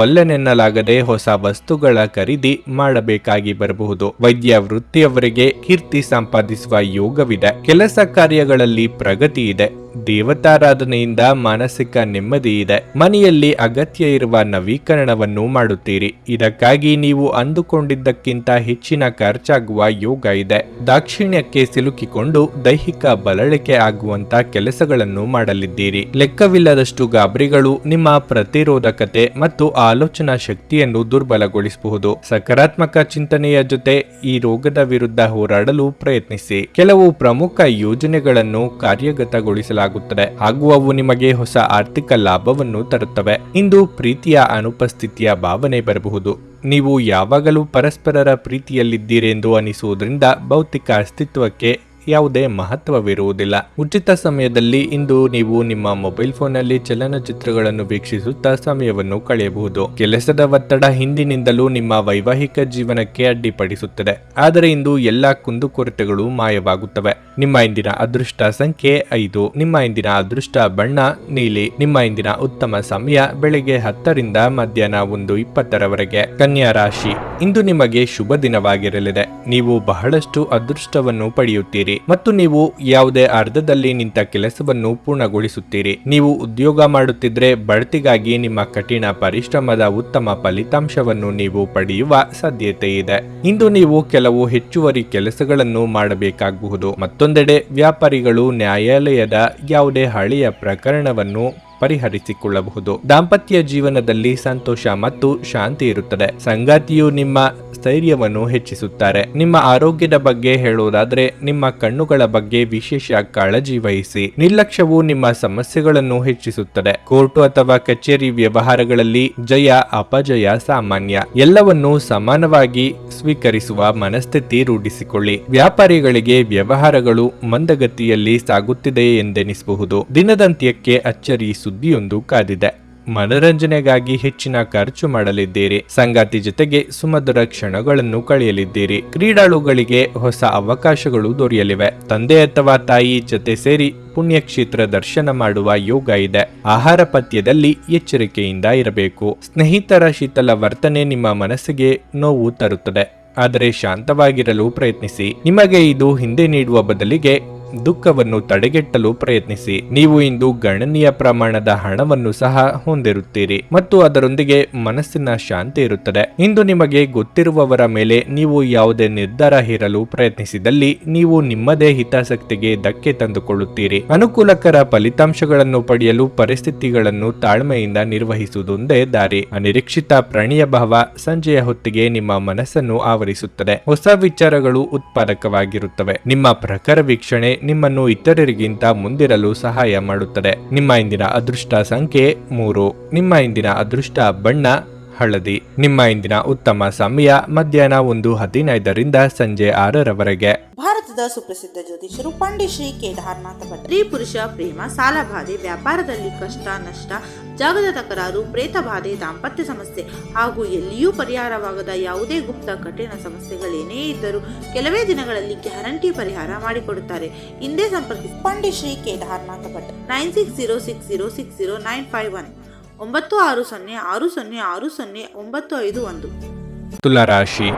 ಒಲ್ಲೆನೆನ್ನಲಾಗದೆ ಹೊಸ ವಸ್ತುಗಳ ಖರೀದಿ ಮಾಡಬೇಕಾಗಿ ಬರಬಹುದು. ವೈದ್ಯ ವೃತ್ತಿಯವರಿಗೆ ಕೀರ್ತಿ ಸಂಪಾದಿಸುವ ಯೋಗವಿದೆ. ಕೆಲಸ ಕಾರ್ಯಗಳಲ್ಲಿ ಪ್ರಗತಿ ಇದೆ. ದೇವತಾರಾಧನೆಯಿಂದ ಮಾನಸಿಕ ನೆಮ್ಮದಿ ಇದೆ. ಮನೆಯಲ್ಲಿ ಅಗತ್ಯ ಇರುವ ನವೀಕರಣವನ್ನು ಮಾಡುತ್ತೀರಿ. ಇದಕ್ಕಾಗಿ ನೀವು ಅಂದುಕೊಂಡಿದ್ದಕ್ಕಿಂತ ಹೆಚ್ಚಿನ ಖರ್ಚಾಗುವ ಯೋಗ ಇದೆ. ದಾಕ್ಷಿಣ್ಯಕ್ಕೆ ಸಿಲುಕಿಕೊಂಡು ದೈಹಿಕ ಬಳಲಿಕೆ ಆಗುವಂತ ಕೆಲಸಗಳನ್ನು ಮಾಡಲಿದ್ದೀರಿ. ಲೆಕ್ಕವಿಲ್ಲದಷ್ಟು ಗಾಬರಿಗಳು ನಿಮ್ಮ ಪ್ರತಿರೋಧಕತೆ ಮತ್ತು ಆಲೋಚನಾ ಶಕ್ತಿಯನ್ನು ದುರ್ಬಲಗೊಳಿಸಬಹುದು. ಸಕಾರಾತ್ಮಕ ಚಿಂತನೆಯ ಜೊತೆ ಈ ರೋಗದ ವಿರುದ್ಧ ಹೋರಾಡಲು ಪ್ರಯತ್ನಿಸಿ. ಕೆಲವು ಪ್ರಮುಖ ಯೋಜನೆಗಳನ್ನು ಕಾರ್ಯಗತಗೊಳಿಸಲಾಗುತ್ತದೆ ಹಾಗೂ ಅವು ನಿಮಗೆ ಹೊಸ ಆರ್ಥಿಕ ಲಾಭವನ್ನು ತರುತ್ತವೆ. ಇಂದು ಪ್ರೀತಿಯ ಅನುಪಸ್ಥಿತಿಯ ಭಾವನೆ ಬರಬಹುದು. ನೀವು ಯಾವಾಗಲೂ ಪರಸ್ಪರರ ಪ್ರೀತಿಯಲ್ಲಿದ್ದೀರೆಂದು ಅನಿಸುವುದರಿಂದ ಭೌತಿಕ ಅಸ್ತಿತ್ವಕ್ಕೆ ಯಾವುದೇ ಮಹತ್ವವಿರುವುದಿಲ್ಲ. ಉಚಿತ ಸಮಯದಲ್ಲಿ ಇಂದು ನೀವು ನಿಮ್ಮ ಮೊಬೈಲ್ ಫೋನ್ನಲ್ಲಿ ಚಲನಚಿತ್ರಗಳನ್ನು ವೀಕ್ಷಿಸುತ್ತಾ ಸಮಯವನ್ನು ಕಳೆಯಬಹುದು. ಕೆಲಸದ ಒತ್ತಡ ಹಿಂದಿನಿಂದಲೂ ನಿಮ್ಮ ವೈವಾಹಿಕ ಜೀವನಕ್ಕೆ ಅಡ್ಡಿಪಡಿಸುತ್ತದೆ, ಆದರೆ ಇಂದು ಎಲ್ಲಾ ಕುಂದುಕೊರತೆಗಳು ಮಾಯವಾಗುತ್ತವೆ. ನಿಮ್ಮ ಇಂದಿನ ಅದೃಷ್ಟ ಸಂಖ್ಯೆ 5. ನಿಮ್ಮ ಇಂದಿನ ಅದೃಷ್ಟ ಬಣ್ಣ ನೀಲಿ. ನಿಮ್ಮ ಇಂದಿನ ಉತ್ತಮ ಸಮಯ ಬೆಳಗ್ಗೆ 10ರಿಂದ ಮಧ್ಯಾಹ್ನ 1:20ರವರೆಗೆ. ಕನ್ಯಾ ರಾಶಿ. ಇಂದು ನಿಮಗೆ ಶುಭ ದಿನವಾಗಿರಲಿದೆ. ನೀವು ಬಹಳಷ್ಟು ಅದೃಷ್ಟವನ್ನು ಪಡೆಯುತ್ತೀರಿ ಮತ್ತು ನೀವು ಯಾವುದೇ ಅರ್ಧದಲ್ಲಿ ನಿಂತ ಕೆಲಸವನ್ನು ಪೂರ್ಣಗೊಳಿಸುತ್ತೀರಿ. ನೀವು ಉದ್ಯೋಗ ಮಾಡುತ್ತಿದ್ರೆ ಬಡ್ತಿಗಾಗಿ ನಿಮ್ಮ ಕಠಿಣ ಪರಿಶ್ರಮದ ಉತ್ತಮ ಫಲಿತಾಂಶವನ್ನು ನೀವು ಪಡೆಯುವ ಸಾಧ್ಯತೆ ಇದೆ. ಇಂದು ನೀವು ಕೆಲವು ಹೆಚ್ಚುವರಿ ಕೆಲಸಗಳನ್ನು ಮಾಡಬೇಕಾಗಬಹುದು. ಮತ್ತೊಂದೆಡೆ ವ್ಯಾಪಾರಿಗಳು ನ್ಯಾಯಾಲಯದ ಯಾವುದೇ ಹಳೆಯ ಪ್ರಕರಣವನ್ನು ಪರಿಹರಿಸಿಕೊಳ್ಳಬಹುದು. ದಾಂಪತ್ಯ ಜೀವನದಲ್ಲಿ ಸಂತೋಷ ಮತ್ತು ಶಾಂತಿ ಇರುತ್ತದೆ. ಸಂಗಾತಿಯು ನಿಮ್ಮ ಸ್ಥೈರ್ಯವನ್ನು ಹೆಚ್ಚಿಸುತ್ತಾರೆ. ನಿಮ್ಮ ಆರೋಗ್ಯದ ಬಗ್ಗೆ ಹೇಳುವುದಾದರೆ ನಿಮ್ಮ ಕಣ್ಣುಗಳ ಬಗ್ಗೆ ವಿಶೇಷ ಕಾಳಜಿ ವಹಿಸಿ. ನಿರ್ಲಕ್ಷ್ಯವು ನಿಮ್ಮ ಸಮಸ್ಯೆಗಳನ್ನು ಹೆಚ್ಚಿಸುತ್ತದೆ. ಕೋರ್ಟು ಅಥವಾ ಕಚೇರಿ ವ್ಯವಹಾರಗಳಲ್ಲಿ ಜಯ ಅಪಜಯ ಸಾಮಾನ್ಯ. ಎಲ್ಲವನ್ನೂ ಸಮಾನವಾಗಿ ಸ್ವೀಕರಿಸುವ ಮನಸ್ಥಿತಿ ರೂಢಿಸಿಕೊಳ್ಳಿ. ವ್ಯಾಪಾರಿಗಳಿಗೆ ವ್ಯವಹಾರಗಳು ಮಂದಗತಿಯಲ್ಲಿ ಸಾಗುತ್ತಿದೆ ಎಂದೆನಿಸಬಹುದು. ದಿನದಂತ್ಯಕ್ಕೆ ಅಚ್ಚರಿ ಸುದ್ದಿಯೊಂದು ಕಾದಿದೆ. ಮನರಂಜನೆಗಾಗಿ ಹೆಚ್ಚಿನ ಖರ್ಚು ಮಾಡಲಿದ್ದೀರಿ. ಸಂಗಾತಿ ಜೊತೆಗೆ ಸುಮಧುರ ಕ್ಷಣಗಳನ್ನು ಕಳೆಯಲಿದ್ದೀರಿ. ಕ್ರೀಡಾಳುಗಳಿಗೆ ಹೊಸ ಅವಕಾಶಗಳು ದೊರೆಯಲಿವೆ. ತಂದೆ ಅಥವಾ ತಾಯಿ ಜೊತೆ ಸೇರಿ ಪುಣ್ಯಕ್ಷೇತ್ರ ದರ್ಶನ ಮಾಡುವ ಯೋಗ ಇದೆ. ಆಹಾರ ಪಥ್ಯದಲ್ಲಿ ಎಚ್ಚರಿಕೆಯಿಂದ ಇರಬೇಕು. ಸ್ನೇಹಿತರ ಶೀತಲ ವರ್ತನೆ ನಿಮ್ಮ ಮನಸ್ಸಿಗೆ ನೋವು ತರುತ್ತದೆ, ಆದರೆ ಶಾಂತವಾಗಿರಲು ಪ್ರಯತ್ನಿಸಿ. ನಿಮಗೆ ಇದು ಹಿಂದೆ ನೀಡುವ ಬದಲಿಗೆ ದುಃಖವನ್ನು ತಡೆಗಟ್ಟಲು ಪ್ರಯತ್ನಿಸಿ. ನೀವು ಇಂದು ಗಣನೀಯ ಪ್ರಮಾಣದ ಹಣವನ್ನು ಸಹ ಹೊಂದಿರುತ್ತೀರಿ ಮತ್ತು ಅದರೊಂದಿಗೆ ಮನಸ್ಸಿನ ಶಾಂತಿ ಇರುತ್ತದೆ. ಇಂದು ನಿಮಗೆ ಗೊತ್ತಿರುವವರ ಮೇಲೆ ನೀವು ಯಾವುದೇ ನಿರ್ಧಾರ ಹೇರಲು ಪ್ರಯತ್ನಿಸಿದಲ್ಲಿ ನೀವು ನಿಮ್ಮದೇ ಹಿತಾಸಕ್ತಿಗೆ ಧಕ್ಕೆ ತಂದುಕೊಳ್ಳುತ್ತೀರಿ. ಅನುಕೂಲಕರ ಫಲಿತಾಂಶಗಳನ್ನು ಪಡೆಯಲು ಪರಿಸ್ಥಿತಿಗಳನ್ನು ತಾಳ್ಮೆಯಿಂದ ನಿರ್ವಹಿಸುವುದೊಂದೇ ದಾರಿ. ಅನಿರೀಕ್ಷಿತ ಪ್ರಣಯ ಭಾವ ಸಂಜೆಯ ಹೊತ್ತಿಗೆ ನಿಮ್ಮ ಮನಸ್ಸನ್ನು ಆವರಿಸುತ್ತದೆ. ಹೊಸ ವಿಚಾರಗಳು ಉತ್ಪಾದಕವಾಗಿರುತ್ತವೆ. ನಿಮ್ಮ ಪ್ರಖರ ವೀಕ್ಷಣೆ ನಿಮ್ಮನ್ನು ಇತರರಿಗಿಂತ ಮುಂದಿರಲು ಸಹಾಯ ಮಾಡುತ್ತದೆ. ನಿಮ್ಮ ಇಂದಿನ ಅದೃಷ್ಟ ಸಂಖ್ಯೆ 3. ನಿಮ್ಮ ಇಂದಿನ ಅದೃಷ್ಟ ಬಣ್ಣ ಹಳದಿ. ನಿಮ್ಮ ಇಂದಿನ ಉತ್ತಮ ಸಮಯ ಮಧ್ಯಾಹ್ನ 1:15ರಿಂದ ಸಂಜೆ 6ರವರೆಗೆ. ಭಾರತದ ರಾಜ್ಯದ ಸುಪ್ರಸಿದ್ಧ ಜ್ಯೋತಿಷರು ಪಂಡಿತ್ ಶ್ರೀ ಕೇದಾರನಾಥ ಭಟ್. ಸ್ತ್ರೀ ಪುರುಷ ಪ್ರೇಮ, ಸಾಲಬಾಧೆ, ವ್ಯಾಪಾರದಲ್ಲಿ ಕಷ್ಟ ನಷ್ಟ, ಜಾಗದ ತಕರಾರು, ಪ್ರೇತ ಬಾಧೆ, ದಾಂಪತ್ಯ ಸಮಸ್ಯೆ ಹಾಗೂ ಎಲ್ಲಿಯೂ ಪರಿಹಾರವಾಗದ ಯಾವುದೇ ಗುಪ್ತ ಕಠಿಣ ಸಮಸ್ಯೆಗಳೇನೇ ಇದ್ದರೂ ಕೆಲವೇ ದಿನಗಳಲ್ಲಿ ಗ್ಯಾರಂಟಿ ಪರಿಹಾರ ಮಾಡಿಕೊಡುತ್ತಾರೆ. ಹಿಂದೆ ಸಂಪರ್ಕಿಸಿ ಪಂಡಿತ್ ಶ್ರೀ ಕೇದಾರನಾಥ ಭಟ್ 9606060951 9606060951. ತುಲಾರಾಶಿ,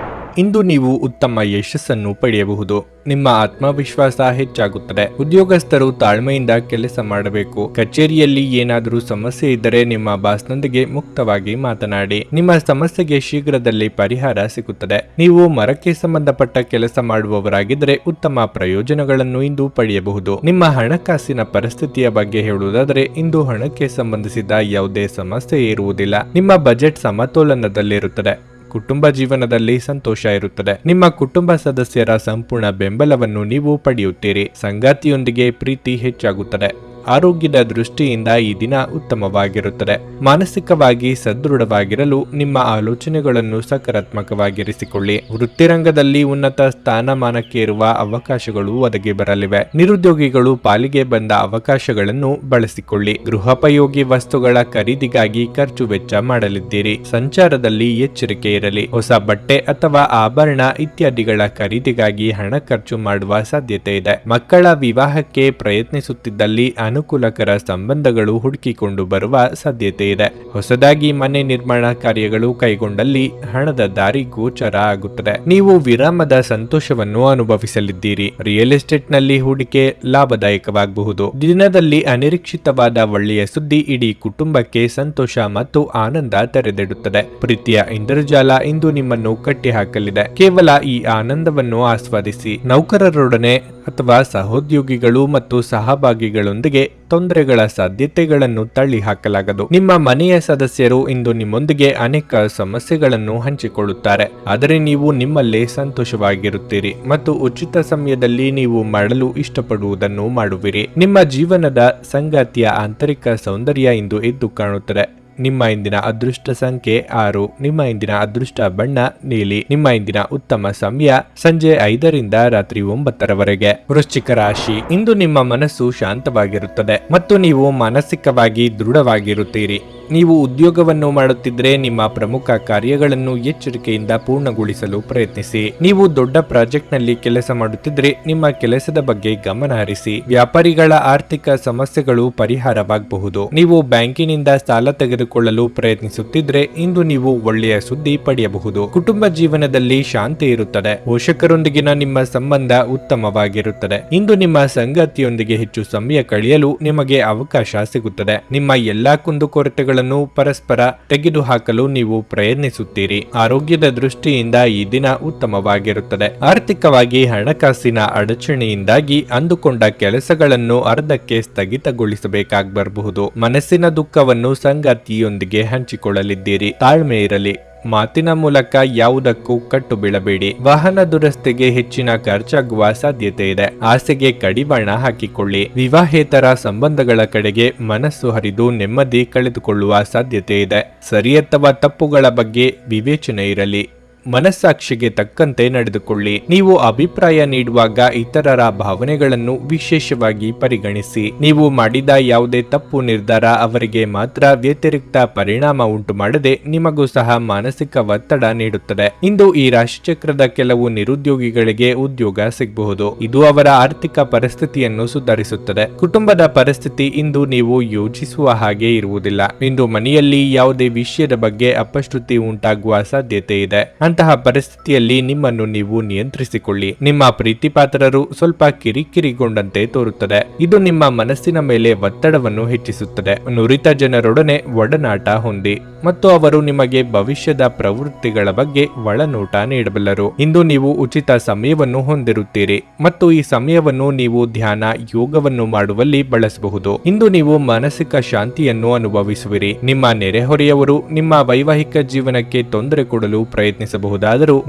ಇಂದು ನೀವು ಉತ್ತಮ ಯಶಸ್ಸನ್ನು ಪಡೆಯಬಹುದು. ನಿಮ್ಮ ಆತ್ಮವಿಶ್ವಾಸ ಹೆಚ್ಚಾಗುತ್ತದೆ. ಉದ್ಯೋಗಸ್ಥರು ತಾಳ್ಮೆಯಿಂದ ಕೆಲಸ ಮಾಡಬೇಕು. ಕಚೇರಿಯಲ್ಲಿ ಏನಾದರೂ ಸಮಸ್ಯೆ ಇದ್ದರೆ ನಿಮ್ಮ ಬಾಸ್ನೊಂದಿಗೆ ಮುಕ್ತವಾಗಿ ಮಾತನಾಡಿ. ನಿಮ್ಮ ಸಮಸ್ಯೆಗೆ ಶೀಘ್ರದಲ್ಲಿ ಪರಿಹಾರ ಸಿಗುತ್ತದೆ. ನೀವು ಮರಕ್ಕೆ ಸಂಬಂಧಪಟ್ಟ ಕೆಲಸ ಮಾಡುವವರಾಗಿದ್ದರೆ ಉತ್ತಮ ಪ್ರಯೋಜನಗಳನ್ನು ಇಂದು ಪಡೆಯಬಹುದು. ನಿಮ್ಮ ಹಣಕಾಸಿನ ಪರಿಸ್ಥಿತಿಯ ಬಗ್ಗೆ ಹೇಳುವುದಾದರೆ ಇಂದು ಹಣಕ್ಕೆ ಸಂಬಂಧಿಸಿದ ಯಾವುದೇ ಸಮಸ್ಯೆ ಇರುವುದಿಲ್ಲ. ನಿಮ್ಮ ಬಜೆಟ್ ಸಮತೋಲನದಲ್ಲಿರುತ್ತದೆ. ಕುಟುಂಬ ಜೀವನದಲ್ಲಿ ಸಂತೋಷ ಇರುತ್ತದೆ. ನಿಮ್ಮ ಕುಟುಂಬ ಸದಸ್ಯರ ಸಂಪೂರ್ಣ ಬೆಂಬಲವನ್ನು ನೀವು ಪಡೆಯುತ್ತೀರಿ. ಸಂಗಾತಿಯೊಂದಿಗೆ ಪ್ರೀತಿ ಹೆಚ್ಚಾಗುತ್ತದೆ. ಆರೋಗ್ಯದ ದೃಷ್ಟಿಯಿಂದ ಈ ದಿನ ಉತ್ತಮವಾಗಿರುತ್ತದೆ. ಮಾನಸಿಕವಾಗಿ ಸದೃಢವಾಗಿರಲು ನಿಮ್ಮ ಆಲೋಚನೆಗಳನ್ನು ಸಕಾರಾತ್ಮಕವಾಗಿರಿಸಿಕೊಳ್ಳಿ. ವೃತ್ತಿರಂಗದಲ್ಲಿ ಉನ್ನತ ಸ್ಥಾನಮಾನಕ್ಕೆ ಇರುವ ಅವಕಾಶಗಳು ಒದಗಿ ಬರಲಿವೆ. ನಿರುದ್ಯೋಗಿಗಳು ಪಾಲಿಗೆ ಬಂದ ಅವಕಾಶಗಳನ್ನು ಬಳಸಿಕೊಳ್ಳಿ. ಗೃಹೋಪಯೋಗಿ ವಸ್ತುಗಳ ಖರೀದಿಗಾಗಿ ಖರ್ಚು ವೆಚ್ಚ ಮಾಡಲಿದ್ದೀರಿ. ಸಂಚಾರದಲ್ಲಿ ಎಚ್ಚರಿಕೆ ಇರಲಿ. ಹೊಸ ಬಟ್ಟೆ ಅಥವಾ ಆಭರಣ ಇತ್ಯಾದಿಗಳ ಖರೀದಿಗಾಗಿ ಹಣ ಖರ್ಚು ಮಾಡುವ ಸಾಧ್ಯತೆ ಇದೆ. ಮಕ್ಕಳ ವಿವಾಹಕ್ಕೆ ಪ್ರಯತ್ನಿಸುತ್ತಿದ್ದಲ್ಲಿ ಅನುಕೂಲಕರ ಸಂಬಂಧಗಳು ಹುಡುಕಿಕೊಂಡು ಬರುವ ಸಾಧ್ಯತೆ ಇದೆ. ಹೊಸದಾಗಿ ಮನೆ ನಿರ್ಮಾಣ ಕಾರ್ಯಗಳು ಕೈಗೊಂಡಲ್ಲಿ ಹಣದ ದಾರಿ ಗೋಚರ ಆಗುತ್ತದೆ. ನೀವು ವಿರಾಮದ ಸಂತೋಷವನ್ನು ಅನುಭವಿಸಲಿದ್ದೀರಿ. ರಿಯಲ್ ಎಸ್ಟೇಟ್ ನಲ್ಲಿ ಹೂಡಿಕೆ ಲಾಭದಾಯಕವಾಗಬಹುದು. ದಿನದಲ್ಲಿ ಅನಿರೀಕ್ಷಿತವಾದ ಒಳ್ಳೆಯ ಸುದ್ದಿ ಇಡೀ ಕುಟುಂಬಕ್ಕೆ ಸಂತೋಷ ಮತ್ತು ಆನಂದ ತೆರೆದಿಡುತ್ತದೆ. ಪ್ರೀತಿಯ ಇಂದ್ರಜಾಲ ಇಂದು ನಿಮ್ಮನ್ನು ಕಟ್ಟಿಹಾಕಲಿದೆ. ಕೇವಲ ಈ ಆನಂದವನ್ನು ಆಸ್ವಾದಿಸಿ. ನೌಕರರೊಡನೆ ಅಥವಾ ಸಹೋದ್ಯೋಗಿಗಳು ಮತ್ತು ಸಹಭಾಗಿಗಳೊಂದಿಗೆ ತೊಂದರೆಗಳ ಸಾಧ್ಯತೆಗಳನ್ನು ತಳ್ಳಿ ಹಾಕಲಾಗದು. ನಿಮ್ಮ ಮನೆಯ ಸದಸ್ಯರು ಇಂದು ನಿಮ್ಮೊಂದಿಗೆ ಅನೇಕ ಸಮಸ್ಯೆಗಳನ್ನು ಹಂಚಿಕೊಳ್ಳುತ್ತಾರೆ. ಆದರೆ ನೀವು ನಿಮ್ಮಲ್ಲೇ ಸಂತೋಷವಾಗಿರುತ್ತೀರಿ ಮತ್ತು ಉಚಿತ ಸಮಯದಲ್ಲಿ ನೀವು ಮಾಡಲು ಇಷ್ಟಪಡುವುದನ್ನು ಮಾಡುವಿರಿ. ನಿಮ್ಮ ಜೀವನದ ಸಂಗಾತಿಯ ಆಂತರಿಕ ಸೌಂದರ್ಯ ಇಂದು ಎದ್ದು ಕಾಣುತ್ತದೆ. ನಿಮ್ಮ ಇಂದಿನ ಅದೃಷ್ಟ ಸಂಖ್ಯೆ 6. ನಿಮ್ಮ ಇಂದಿನ ಅದೃಷ್ಟ ಬಣ್ಣ ನೀಲಿ. ನಿಮ್ಮ ಇಂದಿನ ಉತ್ತಮ ಸಮಯ ಸಂಜೆ 5ರಿಂದ ರಾತ್ರಿ 9ರವರೆಗೆ. ವೃಶ್ಚಿಕ ರಾಶಿ, ಇಂದು ನಿಮ್ಮ ಮನಸ್ಸು ಶಾಂತವಾಗಿರುತ್ತದೆ ಮತ್ತು ನೀವು ಮಾನಸಿಕವಾಗಿ ದೃಢವಾಗಿರುತ್ತೀರಿ. ನೀವು ಉದ್ಯೋಗವನ್ನು ಮಾಡುತ್ತಿದ್ದರೆ ನಿಮ್ಮ ಪ್ರಮುಖ ಕಾರ್ಯಗಳನ್ನು ಎಚ್ಚರಿಕೆಯಿಂದ ಪೂರ್ಣಗೊಳಿಸಲು ಪ್ರಯತ್ನಿಸಿ. ನೀವು ದೊಡ್ಡ ಪ್ರಾಜೆಕ್ಟ್ ನಲ್ಲಿ ಕೆಲಸ ಮಾಡುತ್ತಿದ್ದರೆ ನಿಮ್ಮ ಕೆಲಸದ ಬಗ್ಗೆ ಗಮನ ಹರಿಸಿ. ವ್ಯಾಪಾರಿಗಳ ಆರ್ಥಿಕ ಸಮಸ್ಯೆಗಳು ಪರಿಹಾರವಾಗಬಹುದು. ನೀವು ಬ್ಯಾಂಕಿನಿಂದ ಸಾಲ ತೆಗೆದುಕೊಳ್ಳಲು ಪ್ರಯತ್ನಿಸುತ್ತಿದ್ರೆ ಇಂದು ನೀವು ಒಳ್ಳೆಯ ಸುದ್ದಿ ಪಡೆಯಬಹುದು. ಕುಟುಂಬ ಜೀವನದಲ್ಲಿ ಶಾಂತಿ ಇರುತ್ತದೆ. ಪೋಷಕರೊಂದಿಗಿನ ನಿಮ್ಮ ಸಂಬಂಧ ಉತ್ತಮವಾಗಿರುತ್ತದೆ. ಇಂದು ನಿಮ್ಮ ಸಂಗಾತಿಯೊಂದಿಗೆ ಹೆಚ್ಚು ಸಮಯ ಕಳೆಯಲು ನಿಮಗೆ ಅವಕಾಶ ಸಿಗುತ್ತದೆ. ನಿಮ್ಮ ಎಲ್ಲಾ ಕುಂದುಕೊರತೆಗಳು ಪರಸ್ಪರ ತೆಗೆದುಹಾಕಲು ನೀವು ಪ್ರಯತ್ನಿಸುತ್ತೀರಿ. ಆರೋಗ್ಯದ ದೃಷ್ಟಿಯಿಂದ ಈ ದಿನ ಉತ್ತಮವಾಗಿರುತ್ತದೆ. ಆರ್ಥಿಕವಾಗಿ ಹಣಕಾಸಿನ ಅಡಚಣೆಯಿಂದಾಗಿ ಅಂದುಕೊಂಡ ಕೆಲಸಗಳನ್ನು ಅರ್ಧಕ್ಕೆ ಸ್ಥಗಿತಗೊಳಿಸಬೇಕಾಗಬರಬಹುದು. ಮನಸ್ಸಿನ ದುಃಖವನ್ನು ಸಂಗಾತಿಯೊಂದಿಗೆ ಹಂಚಿಕೊಳ್ಳಲಿದ್ದೀರಿ. ತಾಳ್ಮೆ ಇರಲಿ. ಮಾತಿನ ಮೂಲಕ ಯಾವುದಕ್ಕೂ ಕಟ್ಟು ಬೀಳಬೇಡಿ. ವಾಹನ ದುರಸ್ತಿಗೆ ಹೆಚ್ಚಿನ ಖರ್ಚಾಗುವ ಸಾಧ್ಯತೆ ಇದೆ. ಆಸೆಗೆ ಕಡಿವಾಣ ಹಾಕಿಕೊಳ್ಳಿ. ವಿವಾಹೇತರ ಸಂಬಂಧಗಳ ಕಡೆಗೆ ಮನಸ್ಸು ಹರಿದು ನೆಮ್ಮದಿ ಕಳೆದುಕೊಳ್ಳುವ ಸಾಧ್ಯತೆ ಇದೆ. ಸರಿ ಅಥವಾ ತಪ್ಪುಗಳ ಬಗ್ಗೆ ವಿವೇಚನೆ ಇರಲಿ. ಮನಸ್ಸಾಕ್ಷಿಗೆ ತಕ್ಕಂತೆ ನಡೆದುಕೊಳ್ಳಿ. ನೀವು ಅಭಿಪ್ರಾಯ ನೀಡುವಾಗ ಇತರರ ಭಾವನೆಗಳನ್ನು ವಿಶೇಷವಾಗಿ ಪರಿಗಣಿಸಿ. ನೀವು ಮಾಡಿದ ಯಾವುದೇ ತಪ್ಪು ನಿರ್ಧಾರ ಅವರಿಗೆ ಮಾತ್ರ ವ್ಯತಿರಿಕ್ತ ಪರಿಣಾಮ ಉಂಟು ಮಾಡದೆ ನಿಮಗೂ ಸಹ ಮಾನಸಿಕ ಒತ್ತಡ ನೀಡುತ್ತದೆ. ಇಂದು ಈ ರಾಶಿಚಕ್ರದ ಕೆಲವು ನಿರುದ್ಯೋಗಿಗಳಿಗೆ ಉದ್ಯೋಗ ಸಿಗಬಹುದು. ಇದು ಅವರ ಆರ್ಥಿಕ ಪರಿಸ್ಥಿತಿಯನ್ನು ಸುಧಾರಿಸುತ್ತದೆ. ಕುಟುಂಬದ ಪರಿಸ್ಥಿತಿ ಇಂದು ನೀವು ಯೋಚಿಸುವ ಹಾಗೆ ಇರುವುದಿಲ್ಲ. ಇಂದು ಮನೆಯಲ್ಲಿ ಯಾವುದೇ ವಿಷಯದ ಬಗ್ಗೆ ಅಪಶ್ರುತಿ ಉಂಟಾಗುವ ಸಾಧ್ಯತೆ ಇದೆ. ಅಂತಹ ಪರಿಸ್ಥಿತಿಯಲ್ಲಿ ನಿಮ್ಮನ್ನು ನೀವು ನಿಯಂತ್ರಿಸಿಕೊಳ್ಳಿ. ನಿಮ್ಮ ಪ್ರೀತಿಪಾತ್ರರು ಸ್ವಲ್ಪ ಕಿರಿಕಿರಿಗೊಂಡಂತೆ ತೋರುತ್ತದೆ. ಇದು ನಿಮ್ಮ ಮನಸ್ಸಿನ ಮೇಲೆ ಒತ್ತಡವನ್ನು ಹೆಚ್ಚಿಸುತ್ತದೆ. ನುರಿತ ಜನರೊಡನೆ ಒಡನಾಟ ಹೊಂದಿ ಮತ್ತು ಅವರು ನಿಮಗೆ ಭವಿಷ್ಯದ ಪ್ರವೃತ್ತಿಗಳ ಬಗ್ಗೆ ಒಳನೋಟ ನೀಡಬಲ್ಲರು. ಇಂದು ನೀವು ಉಚಿತ ಸಮಯವನ್ನು ಹೊಂದಿರುತ್ತೀರಿ ಮತ್ತು ಈ ಸಮಯವನ್ನು ನೀವು ಧ್ಯಾನ, ಯೋಗವನ್ನು ಮಾಡುವಲ್ಲಿ ಬಳಸಬಹುದು. ಇಂದು ನೀವು ಮಾನಸಿಕ ಶಾಂತಿಯನ್ನು ಅನುಭವಿಸುವಿರಿ. ನಿಮ್ಮ ನೆರೆಹೊರೆಯವರು ನಿಮ್ಮ ವೈವಾಹಿಕ ಜೀವನಕ್ಕೆ ತೊಂದರೆ ಕೊಡಲು ಪ್ರಯತ್ನಿಸಬಹುದಾದರೂ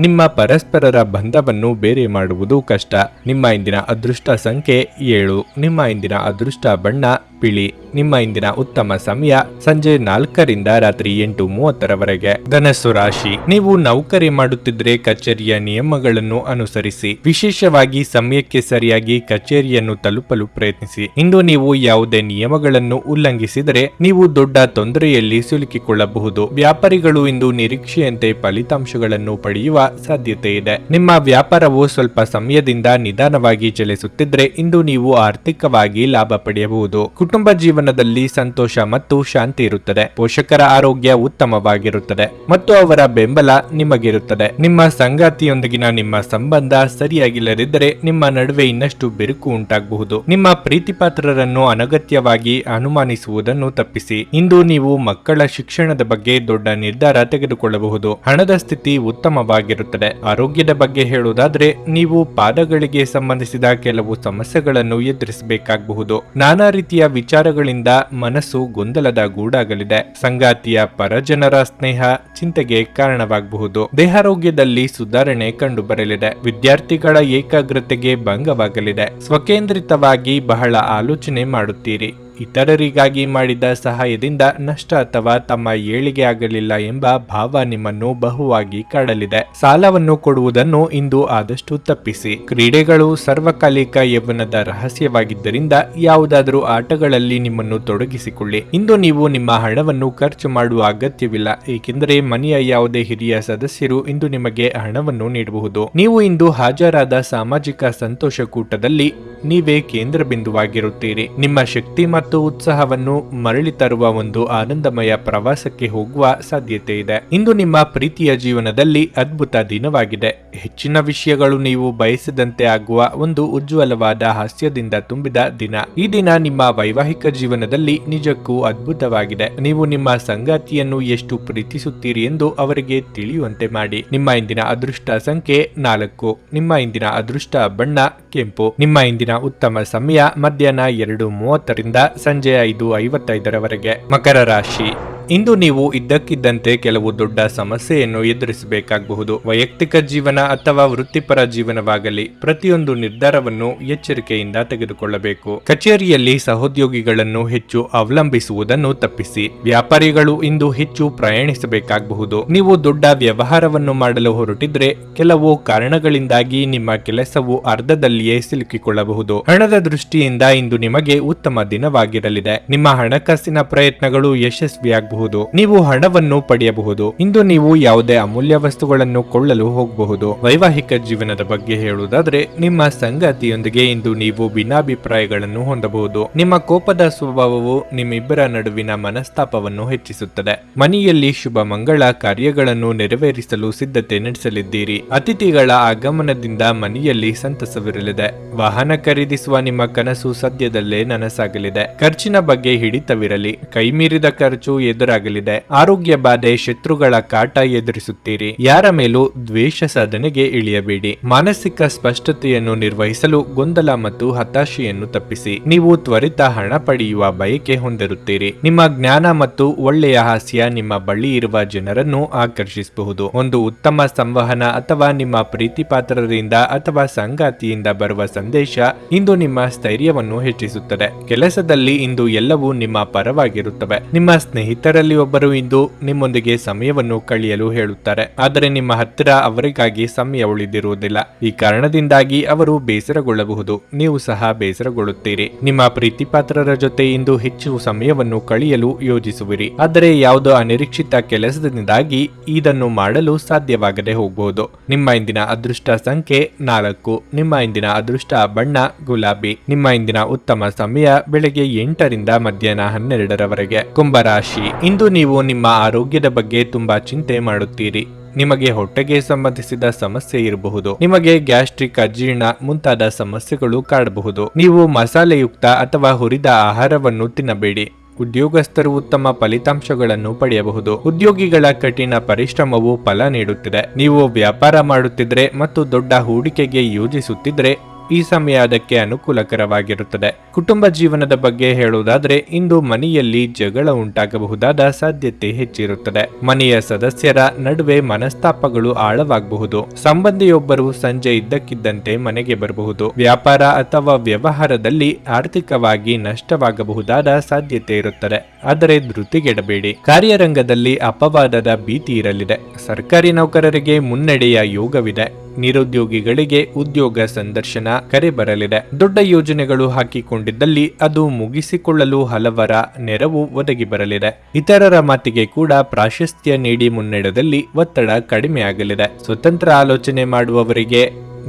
ನಿಮ್ಮ ಪರಸ್ಪರರ ಬಂಧವನ್ನು ಬೇರೆ ಮಾಡುವುದು ಕಷ್ಟ. ನಿಮ್ಮ ಇಂದಿನ ಅದೃಷ್ಟ ಸಂಖ್ಯೆ 7. ನಿಮ್ಮ ಇಂದಿನ ಅದೃಷ್ಟ ಬಣ್ಣ ಪಿಳಿ. ನಿಮ್ಮ ಇಂದಿನ ಉತ್ತಮ ಸಮಯ ಸಂಜೆ 4ರಿಂದ ರಾತ್ರಿ 8:30ರವರೆಗೆ. ಧನಸ್ಸು ರಾಶಿ, ನೀವು ನೌಕರಿ ಮಾಡುತ್ತಿದ್ರೆ ಕಚೇರಿಯ ನಿಯಮಗಳನ್ನು ಅನುಸರಿಸಿ. ವಿಶೇಷವಾಗಿ ಸಮಯಕ್ಕೆ ಸರಿಯಾಗಿ ಕಚೇರಿಯನ್ನು ತಲುಪಲು ಪ್ರಯತ್ನಿಸಿ. ಇಂದು ನೀವು ಯಾವುದೇ ನಿಯಮಗಳನ್ನು ಉಲ್ಲಂಘಿಸಿದರೆ ನೀವು ದೊಡ್ಡ ತೊಂದರೆಯಲ್ಲಿ ಸಿಲುಕಿಕೊಳ್ಳಬಹುದು. ವ್ಯಾಪಾರಿಗಳು ಇಂದು ನಿರೀಕ್ಷೆಯಂತೆ ಫಲಿತಾಂಶಗಳನ್ನು ಪಡೆಯುವ ಸಾಧ್ಯತೆ ಇದೆ. ನಿಮ್ಮ ವ್ಯಾಪಾರವು ಸ್ವಲ್ಪ ಸಮಯದಿಂದ ನಿಧಾನವಾಗಿ ಚಲಿಸುತ್ತಿದ್ರೆ ಇಂದು ನೀವು ಆರ್ಥಿಕವಾಗಿ ಲಾಭ ಪಡೆಯಬಹುದು. ಕುಟುಂಬ ಜೀವನದಲ್ಲಿ ಸಂತೋಷ ಮತ್ತು ಶಾಂತಿ ಇರುತ್ತದೆ. ಪೋಷಕರ ಆರೋಗ್ಯ ಉತ್ತಮವಾಗಿರುತ್ತದೆ ಮತ್ತು ಅವರ ಬೆಂಬಲ ನಿಮಗಿರುತ್ತದೆ. ನಿಮ್ಮ ಸಂಗಾತಿಯೊಂದಿಗಿನ ನಿಮ್ಮ ಸಂಬಂಧ ಸರಿಯಾಗಿಲ್ಲದಿದ್ದರೆ ನಿಮ್ಮ ನಡುವೆ ಇನ್ನಷ್ಟು ಬಿರುಕು ಉಂಟಾಗಬಹುದು. ನಿಮ್ಮ ಪ್ರೀತಿಪಾತ್ರರನ್ನು ಅನಗತ್ಯವಾಗಿ ಅನುಮಾನಿಸುವುದನ್ನು ತಪ್ಪಿಸಿ. ಇಂದು ನೀವು ಮಕ್ಕಳ ಶಿಕ್ಷಣದ ಬಗ್ಗೆ ದೊಡ್ಡ ನಿರ್ಧಾರ ತೆಗೆದುಕೊಳ್ಳಬಹುದು. ಹಣದ ಸ್ಥಿತಿ ಉತ್ತಮವಾಗಿರುತ್ತದೆ. ಆರೋಗ್ಯದ ಬಗ್ಗೆ ಹೇಳುವುದಾದ್ರೆ ನೀವು ಪಾದಗಳಿಗೆ ಸಂಬಂಧಿಸಿದ ಕೆಲವು ಸಮಸ್ಯೆಗಳನ್ನು ಎದುರಿಸಬೇಕಾಗಬಹುದು. ನಾನಾ ರೀತಿಯ ವಿಚಾರಗಳಿಂದ ಮನಸ್ಸು ಗೊಂದಲದ ಗೂಡಾಗಲಿದೆ. ಸಂಗಾತಿಯ ಪರಜನರ ಸ್ನೇಹ ಚಿಂತೆಗೆ ಕಾರಣವಾಗಬಹುದು. ದೇಹಾರೋಗ್ಯದಲ್ಲಿ ಸುಧಾರಣೆ ಕಂಡುಬರಲಿದೆ. ವಿದ್ಯಾರ್ಥಿಗಳ ಏಕಾಗ್ರತೆಗೆ ಭಂಗವಾಗಲಿದೆ. ಸ್ವಕೇಂದ್ರಿತವಾಗಿ ಬಹಳ ಆಲೋಚನೆ ಮಾಡುತ್ತೀರಿ. ಇತರರಿಗಾಗಿ ಮಾಡಿದ ಸಹಾಯದಿಂದ ನಷ್ಟ ಅಥವಾ ತಮ್ಮ ಏಳಿಗೆ ಆಗಲಿಲ್ಲ ಎಂಬ ಭಾವ ನಿಮ್ಮನ್ನು ಬಹುವಾಗಿ ಕಾಡಲಿದೆ. ಸಾಲವನ್ನು ಕೊಡುವುದನ್ನು ಇಂದು ಆದಷ್ಟು ತಪ್ಪಿಸಿ. ಕ್ರೀಡೆಗಳು ಸರ್ವಕಾಲಿಕ ಯೌವನದ ರಹಸ್ಯವಾಗಿದ್ದರಿಂದ ಯಾವುದಾದರೂ ಆಟಗಳಲ್ಲಿ ನಿಮ್ಮನ್ನು ತೊಡಗಿಸಿಕೊಳ್ಳಿ. ಇಂದು ನೀವು ನಿಮ್ಮ ಹಣವನ್ನು ಖರ್ಚು ಮಾಡುವ ಅಗತ್ಯವಿಲ್ಲ, ಏಕೆಂದರೆ ಮನೆಯ ಯಾವುದೇ ಹಿರಿಯ ಸದಸ್ಯರು ಇಂದು ನಿಮಗೆ ಹಣವನ್ನು ನೀಡಬಹುದು. ನೀವು ಇಂದು ಹಾಜರಾದ ಸಾಮಾಜಿಕ ಸಂತೋಷ ಕೂಟದಲ್ಲಿ ನೀವೇ ಕೇಂದ್ರ ಬಿಂದುವಾಗಿರುತ್ತೀರಿ. ನಿಮ್ಮ ಶಕ್ತಿ ಮತ್ತು ಉತ್ಸಾಹವನ್ನು ಮರಳಿ ತರುವ ಒಂದು ಆನಂದಮಯ ಪ್ರವಾಸಕ್ಕೆ ಹೋಗುವ ಸಾಧ್ಯತೆ ಇದೆ. ಇಂದು ನಿಮ್ಮ ಪ್ರೀತಿಯ ಜೀವನದಲ್ಲಿ ಅದ್ಭುತ ದಿನವಾಗಿದೆ. ಹೆಚ್ಚಿನ ವಿಷಯಗಳು ನೀವು ಬಯಸಿದಂತೆ ಆಗುವ ಒಂದು ಉಜ್ವಲವಾದ ಹಾಸ್ಯದಿಂದ ತುಂಬಿದ ದಿನ. ಈ ದಿನ ನಿಮ್ಮ ವೈವಾಹಿಕ ಜೀವನದಲ್ಲಿ ನಿಜಕ್ಕೂ ಅದ್ಭುತವಾಗಿದೆ. ನೀವು ನಿಮ್ಮ ಸಂಗಾತಿಯನ್ನು ಎಷ್ಟು ಪ್ರೀತಿಸುತ್ತೀರಿ ಎಂದು ಅವರಿಗೆ ತಿಳಿಯುವಂತೆ ಮಾಡಿ. ನಿಮ್ಮ ಇಂದಿನ ಅದೃಷ್ಟ ಸಂಖ್ಯೆ 4. ನಿಮ್ಮ ಇಂದಿನ ಅದೃಷ್ಟ ಬಣ್ಣ ಕೆಂಪು. ನಿಮ್ಮ ಇಂದಿನ ಉತ್ತಮ ಸಮಯ ಮಧ್ಯಾಹ್ನ 2:30ರಿಂದ ಸಂಜೆ 5:55ರವರೆಗೆ. ಮಕರ ರಾಶಿ, ಇಂದು ನೀವು ಇದ್ದಕ್ಕಿದ್ದಂತೆ ಕೆಲವು ದೊಡ್ಡ ಸಮಸ್ಯೆಯನ್ನು ಎದುರಿಸಬೇಕಾಗಬಹುದು. ವೈಯಕ್ತಿಕ ಜೀವನ ಅಥವಾ ವೃತ್ತಿಪರ ಜೀವನವಾಗಲಿ, ಪ್ರತಿಯೊಂದು ನಿರ್ಧಾರವನ್ನು ಎಚ್ಚರಿಕೆಯಿಂದ ತೆಗೆದುಕೊಳ್ಳಬೇಕು. ಕಚೇರಿಯಲ್ಲಿ ಸಹೋದ್ಯೋಗಿಗಳನ್ನು ಹೆಚ್ಚು ಅವಲಂಬಿಸುವುದನ್ನು ತಪ್ಪಿಸಿ. ವ್ಯಾಪಾರಿಗಳು ಇಂದು ಹೆಚ್ಚು ಪ್ರಯಾಣಿಸಬೇಕಾಗಬಹುದು. ನೀವು ದೊಡ್ಡ ವ್ಯವಹಾರವನ್ನು ಮಾಡಲು ಹೊರಟಿದ್ರೆ ಕೆಲವು ಕಾರಣಗಳಿಂದಾಗಿ ನಿಮ್ಮ ಕೆಲಸವು ಅರ್ಧದಲ್ಲಿಯೇ ಸಿಲುಕಿಕೊಳ್ಳಬಹುದು. ಹಣದ ದೃಷ್ಟಿಯಿಂದ ಇಂದು ನಿಮಗೆ ಉತ್ತಮ ದಿನವಾಗಿರಲಿದೆ. ನಿಮ್ಮ ಹಣಕಾಸಿನ ಪ್ರಯತ್ನಗಳು ಯಶಸ್ವಿಯಾಗಬಹುದು. ನೀವು ಹಣವನ್ನು ಪಡೆಯಬಹುದು. ಇಂದು ನೀವು ಯಾವುದೇ ಅಮೂಲ್ಯ ವಸ್ತುಗಳನ್ನು ಕೊಳ್ಳಲು ಹೋಗಬಹುದು. ವೈವಾಹಿಕ ಜೀವನದ ಬಗ್ಗೆ ಹೇಳುವುದಾದ್ರೆ ನಿಮ್ಮ ಸಂಗಾತಿಯೊಂದಿಗೆ ಇಂದು ನೀವು ಭಿನ್ನಾಭಿಪ್ರಾಯಗಳನ್ನು ಹೊಂದಬಹುದು. ನಿಮ್ಮ ಕೋಪದ ಸ್ವಭಾವವು ನಿಮ್ಮಿಬ್ಬರ ನಡುವಿನ ಮನಸ್ತಾಪವನ್ನು ಹೆಚ್ಚಿಸುತ್ತದೆ. ಮನೆಯಲ್ಲಿ ಶುಭ ಮಂಗಳ ಕಾರ್ಯಗಳನ್ನು ನೆರವೇರಿಸಲು ಸಿದ್ಧತೆ ನಡೆಸಲಿದ್ದೀರಿ. ಅತಿಥಿಗಳ ಆಗಮನದಿಂದ ಮನೆಯಲ್ಲಿ ಸಂತಸವಿರಲಿದೆ. ವಾಹನ ಖರೀದಿಸುವ ನಿಮ್ಮ ಕನಸು ಸದ್ಯದಲ್ಲೇ ನನಸಾಗಲಿದೆ. ಖರ್ಚಿನ ಬಗ್ಗೆ ಹಿಡಿತವಿರಲಿ. ಕೈಮೀರಿದ ಖರ್ಚು ಎದುರಾಗಲಿದೆ. ಆರೋಗ್ಯ ಬಾಧೆ, ಶತ್ರುಗಳ ಕಾಟ ಎದುರಿಸುತ್ತೀರಿ. ಯಾರ ಮೇಲೂ ದ್ವೇಷ ಸಾಧನೆಗೆ ಇಳಿಯಬೇಡಿ. ಮಾನಸಿಕ ಸ್ಪಷ್ಟತೆಯನ್ನು ನಿರ್ವಹಿಸಲು ಗೊಂದಲ ಮತ್ತು ಹತಾಶೆಯನ್ನು ತಪ್ಪಿಸಿ. ನೀವು ತ್ವರಿತ ಹಣ ಪಡೆಯುವ ಬಯಕೆ ಹೊಂದಿರುತ್ತೀರಿ. ನಿಮ್ಮ ಜ್ಞಾನ ಮತ್ತು ಒಳ್ಳೆಯ ಹಾಸ್ಯ ನಿಮ್ಮ ಬಳಿ ಇರುವ ಜನರನ್ನು ಆಕರ್ಷಿಸಬಹುದು. ಒಂದು ಉತ್ತಮ ಸಂವಹನ ಅಥವಾ ನಿಮ್ಮ ಪ್ರೀತಿಪಾತ್ರರಿಂದ ಅಥವಾ ಸಂಗಾತಿಯಿಂದ ಬರುವ ಸಂದೇಶ ಇಂದು ನಿಮ್ಮ ಸ್ಥೈರ್ಯವನ್ನು ಹೆಚ್ಚಿಸುತ್ತದೆ. ಕೆಲಸದಲ್ಲಿ ಇಂದು ಎಲ್ಲವೂ ನಿಮ್ಮ ಪರವಾಗಿರುತ್ತವೆ. ನಿಮ್ಮ ಸ್ನೇಹಿತರಲ್ಲಿ ಒಬ್ಬರು ಇಂದು ನಿಮ್ಮೊಂದಿಗೆ ಸಮಯವನ್ನು ಕಳೆಯಲು ಹೇಳುತ್ತಾರೆ, ಆದರೆ ನಿಮ್ಮ ಹತ್ತಿರ ಅವರಿಗಾಗಿ ಸಮಯ ಉಳಿದಿರುವುದಿಲ್ಲ. ಈ ಕಾರಣದಿಂದಾಗಿ ಅವರು ಬೇಸರಗೊಳ್ಳಬಹುದು. ನೀವು ಸಹ ಬೇಸರಗೊಳ್ಳುತ್ತೀರಿ. ನಿಮ್ಮ ಪ್ರೀತಿಪಾತ್ರರ ಜೊತೆ ಇಂದು ಹೆಚ್ಚು ಸಮಯವನ್ನು ಕಳೆಯಲು ಯೋಜಿಸುವಿರಿ, ಆದರೆ ಯಾವುದೋ ಅನಿರೀಕ್ಷಿತ ಕೆಲಸದಿಂದಾಗಿ ಇದನ್ನು ಮಾಡಲು ಸಾಧ್ಯವಾಗದೆ ಹೋಗಬಹುದು. ನಿಮ್ಮ ಇಂದಿನ ಅದೃಷ್ಟ ಸಂಖ್ಯೆ 4. ನಿಮ್ಮ ಇಂದಿನ ಅದೃಷ್ಟ ಬಣ್ಣ ಗುಲಾಬಿ. ನಿಮ್ಮ ಇಂದಿನ ಉತ್ತಮ ಸಮಯ ಬೆಳಗ್ಗೆ 8ರಿಂದ ಮಧ್ಯಾಹ್ನ 12ರವರೆಗೆ. ಕುಂಭರಾಶಿ, ಇಂದು ನೀವು ನಿಮ್ಮ ಆರೋಗ್ಯದ ಬಗ್ಗೆ ತುಂಬಾ ಚಿಂತೆ ಮಾಡುತ್ತೀರಿ. ನಿಮಗೆ ಹೊಟ್ಟೆಗೆ ಸಂಬಂಧಿಸಿದ ಸಮಸ್ಯೆ ಇರಬಹುದು. ನಿಮಗೆ ಗ್ಯಾಸ್ಟ್ರಿಕ್, ಅಜೀರ್ಣ ಮುಂತಾದ ಸಮಸ್ಯೆಗಳು ಕಾಡಬಹುದು. ನೀವು ಮಸಾಲೆಯುಕ್ತ ಅಥವಾ ಹುರಿದ ಆಹಾರವನ್ನು ತಿನ್ನಬೇಡಿ. ಉದ್ಯೋಗಸ್ಥರು ಉತ್ತಮ ಫಲಿತಾಂಶಗಳನ್ನು ಪಡೆಯಬಹುದು. ಉದ್ಯೋಗಿಗಳ ಕಠಿಣ ಪರಿಶ್ರಮವು ಫಲ ನೀಡುತ್ತಿದೆ. ನೀವು ವ್ಯಾಪಾರ ಮಾಡುತ್ತಿದ್ರೆ ಮತ್ತು ದೊಡ್ಡ ಹೂಡಿಕೆಗೆ ಯೋಜಿಸುತ್ತಿದ್ರೆ ಈ ಸಮಯ ಅದಕ್ಕೆ ಅನುಕೂಲಕರವಾಗಿರುತ್ತದೆ. ಕುಟುಂಬ ಜೀವನದ ಬಗ್ಗೆ ಹೇಳುವುದಾದ್ರೆ ಇಂದು ಮನೆಯಲ್ಲಿ ಜಗಳ ಉಂಟಾಗಬಹುದಾದ ಸಾಧ್ಯತೆ ಹೆಚ್ಚಿರುತ್ತದೆ. ಮನೆಯ ಸದಸ್ಯರ ನಡುವೆ ಮನಸ್ತಾಪಗಳು ಆಳವಾಗಬಹುದು. ಸಂಬಂಧಿಯೊಬ್ಬರು ಸಂಜೆ ಇದ್ದಕ್ಕಿದ್ದಂತೆ ಮನೆಗೆ ಬರಬಹುದು. ವ್ಯಾಪಾರ ಅಥವಾ ವ್ಯವಹಾರದಲ್ಲಿ ಆರ್ಥಿಕವಾಗಿ ನಷ್ಟವಾಗಬಹುದಾದ ಸಾಧ್ಯತೆ ಇರುತ್ತದೆ. ಆದರೆ ಧೃತಿಗೆಡಬೇಡಿ. ಕಾರ್ಯರಂಗದಲ್ಲಿ ಅಪವಾದದ ಭೀತಿ ಇರಲಿದೆ. ಸರ್ಕಾರಿ ನೌಕರರಿಗೆ ಮುನ್ನಡೆಯ ಯೋಗವಿದೆ. ನಿರುದ್ಯೋಗಿಗಳಿಗೆ ಉದ್ಯೋಗ ಸಂದರ್ಶನ ಕರೆ ಬರಲಿದೆ. ದೊಡ್ಡ ಯೋಜನೆಗಳು ಹಾಕಿಕೊಂಡಿದ್ದಲ್ಲಿ ಅದು ಮುಗಿಸಿಕೊಳ್ಳಲು ಹಲವರ ನೆರವು ಒದಗಿ ಬರಲಿದೆ. ಇತರರ ಮಾತಿಗೆ ಕೂಡ ಪ್ರಾಶಸ್ತ್ಯ ನೀಡಿ ಮುನ್ನಡೆದಲ್ಲಿ ಒತ್ತಡ ಕಡಿಮೆಯಾಗಲಿದೆ. ಸ್ವತಂತ್ರ ಆಲೋಚನೆ ಮಾಡುವವರಿಗೆ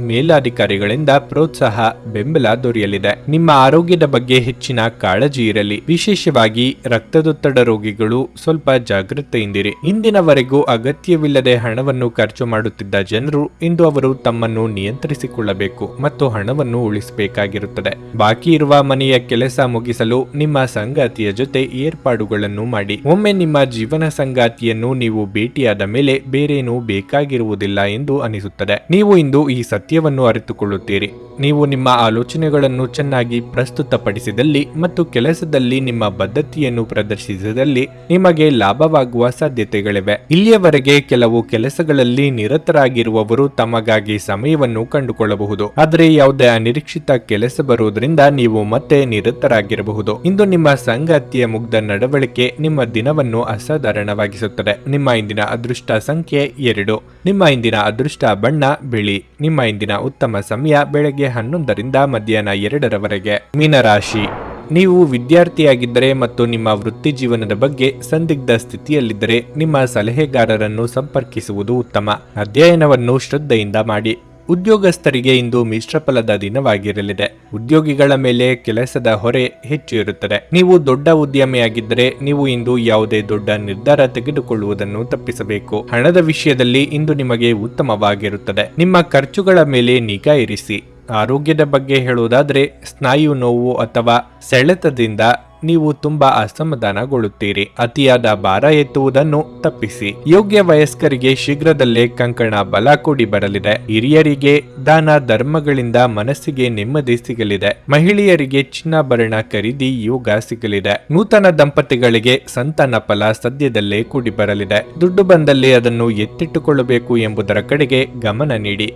ಮೇಲಾಧಿಕಾರಿಗಳಿಂದ ಪ್ರೋತ್ಸಾಹ ಬೆಂಬಲ ದೊರೆಯಲಿದೆ. ನಿಮ್ಮ ಆರೋಗ್ಯದ ಬಗ್ಗೆ ಹೆಚ್ಚಿನ ಕಾಳಜಿ ಇರಲಿ. ವಿಶೇಷವಾಗಿ ರಕ್ತದೊತ್ತಡ ರೋಗಿಗಳು ಸ್ವಲ್ಪ ಜಾಗೃತೆಯಿಂದಿರಿ. ಇಂದಿನವರೆಗೂ ಅಗತ್ಯವಿಲ್ಲದೆ ಹಣವನ್ನು ಖರ್ಚು ಮಾಡುತ್ತಿದ್ದ ಜನರು ಇಂದು ಅವರು ತಮ್ಮನ್ನು ನಿಯಂತ್ರಿಸಿಕೊಳ್ಳಬೇಕು ಮತ್ತು ಹಣವನ್ನು ಉಳಿಸಬೇಕಾಗಿರುತ್ತದೆ. ಬಾಕಿ ಇರುವ ಮನೆಯ ಕೆಲಸ ಮುಗಿಸಲು ನಿಮ್ಮ ಸಂಗಾತಿಯ ಜೊತೆ ಏರ್ಪಾಡುಗಳನ್ನು ಮಾಡಿ. ಒಮ್ಮೆ ನಿಮ್ಮ ಜೀವನ ಸಂಗಾತಿಯನ್ನು ನೀವು ಭೇಟಿಯಾದ ಮೇಲೆ ಬೇರೇನೂ ಬೇಕಾಗಿರುವುದಿಲ್ಲ ಎಂದು ಅನಿಸುತ್ತದೆ. ನೀವು ಇಂದು ಈ ಸತ್ಯವನ್ನು ಅರಿತುಕೊಳ್ಳುತ್ತೀರಿ. ನೀವು ನಿಮ್ಮ ಆಲೋಚನೆಗಳನ್ನು ಚೆನ್ನಾಗಿ ಪ್ರಸ್ತುತಪಡಿಸಿದಲ್ಲಿ ಮತ್ತು ಕೆಲಸದಲ್ಲಿ ನಿಮ್ಮ ಬದ್ಧತೆಯನ್ನು ಪ್ರದರ್ಶಿಸಿದಲ್ಲಿ ನಿಮಗೆ ಲಾಭವಾಗುವ ಸಾಧ್ಯತೆಗಳಿವೆ. ಇಲ್ಲಿಯವರೆಗೆ ಕೆಲವು ಕೆಲಸಗಳಲ್ಲಿ ನಿರತರಾಗಿರುವವರು ತಮಗಾಗಿ ಸಮಯವನ್ನು ಕಂಡುಕೊಳ್ಳಬಹುದು. ಆದರೆ ಯಾವುದೇ ಅನಿರೀಕ್ಷಿತ ಕೆಲಸ ಬರುವುದರಿಂದ ನೀವು ಮತ್ತೆ ನಿರತರಾಗಿರಬಹುದು. ಇಂದು ನಿಮ್ಮ ಸಂಗಾತಿಯ ಮುಗ್ಧ ನಡವಳಿಕೆ ನಿಮ್ಮ ದಿನವನ್ನು ಅಸಾಧಾರಣವಾಗಿಸುತ್ತದೆ. ನಿಮ್ಮ ಇಂದಿನ ಅದೃಷ್ಟ ಸಂಖ್ಯೆ 2. ನಿಮ್ಮ ಇಂದಿನ ಅದೃಷ್ಟ ಬಣ್ಣ ಬಿಳಿ. ನಿಮ್ಮ ಇಂದಿನ ಉತ್ತಮ ಸಮಯ ಬೆಳಗ್ಗೆ 11ರಿಂದ ಮಧ್ಯಾಹ್ನ 2ರವರೆಗೆ. ಮೀನರಾಶಿ, ನೀವು ವಿದ್ಯಾರ್ಥಿಯಾಗಿದ್ದರೆ ಮತ್ತು ನಿಮ್ಮ ವೃತ್ತಿ ಜೀವನದ ಬಗ್ಗೆ ಸಂದಿಗ್ಧ ಸ್ಥಿತಿಯಲ್ಲಿದ್ದರೆ ನಿಮ್ಮ ಸಲಹೆಗಾರರನ್ನು ಸಂಪರ್ಕಿಸುವುದು ಉತ್ತಮ. ಅಧ್ಯಯನವನ್ನು ಶ್ರದ್ಧೆಯಿಂದ ಮಾಡಿ. ಉದ್ಯೋಗಸ್ಥರಿಗೆ ಇಂದು ಮಿಶ್ರ ಫಲದ ದಿನವಾಗಿರಲಿದೆ. ಉದ್ಯೋಗಿಗಳ ಮೇಲೆ ಕೆಲಸದ ಹೊರೆ ಹೆಚ್ಚು ಇರುತ್ತದೆ. ನೀವು ದೊಡ್ಡ ಉದ್ಯಮಿಯಾಗಿದ್ದರೆ ನೀವು ಇಂದು ಯಾವುದೇ ದೊಡ್ಡ ನಿರ್ಧಾರ ತೆಗೆದುಕೊಳ್ಳುವುದನ್ನು ತಪ್ಪಿಸಬೇಕು. ಹಣದ ವಿಷಯದಲ್ಲಿ ಇಂದು ನಿಮಗೆ ಉತ್ತಮವಾಗಿರುತ್ತದೆ. ನಿಮ್ಮ ಖರ್ಚುಗಳ ಮೇಲೆ ನಿಗಾ ಇರಿಸಿ. ಆರೋಗ್ಯದ ಬಗ್ಗೆ ಹೇಳುವುದಾದ್ರೆ ಸ್ನಾಯು ನೋವು ಅಥವಾ ಸೆಳೆತದಿಂದ ನೀವು ತುಂಬಾ ಅಸಮಾಧಾನಗೊಳ್ಳುತ್ತೀರಿ. ಅತಿಯಾದ ಭಾರ ಎತ್ತುವುದನ್ನು ತಪ್ಪಿಸಿ. ಯೋಗ್ಯ ವಯಸ್ಕರಿಗೆ ಶೀಘ್ರದಲ್ಲೇ ಕಂಕಣ ಬಲ ಕೂಡಿ ಬರಲಿದೆ. ಹಿರಿಯರಿಗೆ ದಾನ ಧರ್ಮಗಳಿಂದ ಮನಸ್ಸಿಗೆ ನೆಮ್ಮದಿ ಸಿಗಲಿದೆ. ಮಹಿಳೆಯರಿಗೆ ಚಿನ್ನಾಭರಣ ಖರೀದಿ ಯೋಗ ಸಿಗಲಿದೆ. ನೂತನ ದಂಪತಿಗಳಿಗೆ ಸಂತಾನ ಫಲ ಸದ್ಯದಲ್ಲೇ ಕೂಡಿ ಬರಲಿದೆ. ದುಡ್ಡು ಬಂದಲ್ಲಿ ಅದನ್ನು ಎತ್ತಿಟ್ಟುಕೊಳ್ಳಬೇಕು ಎಂಬುದರ ಕಡೆಗೆ ಗಮನ ನೀಡಿ.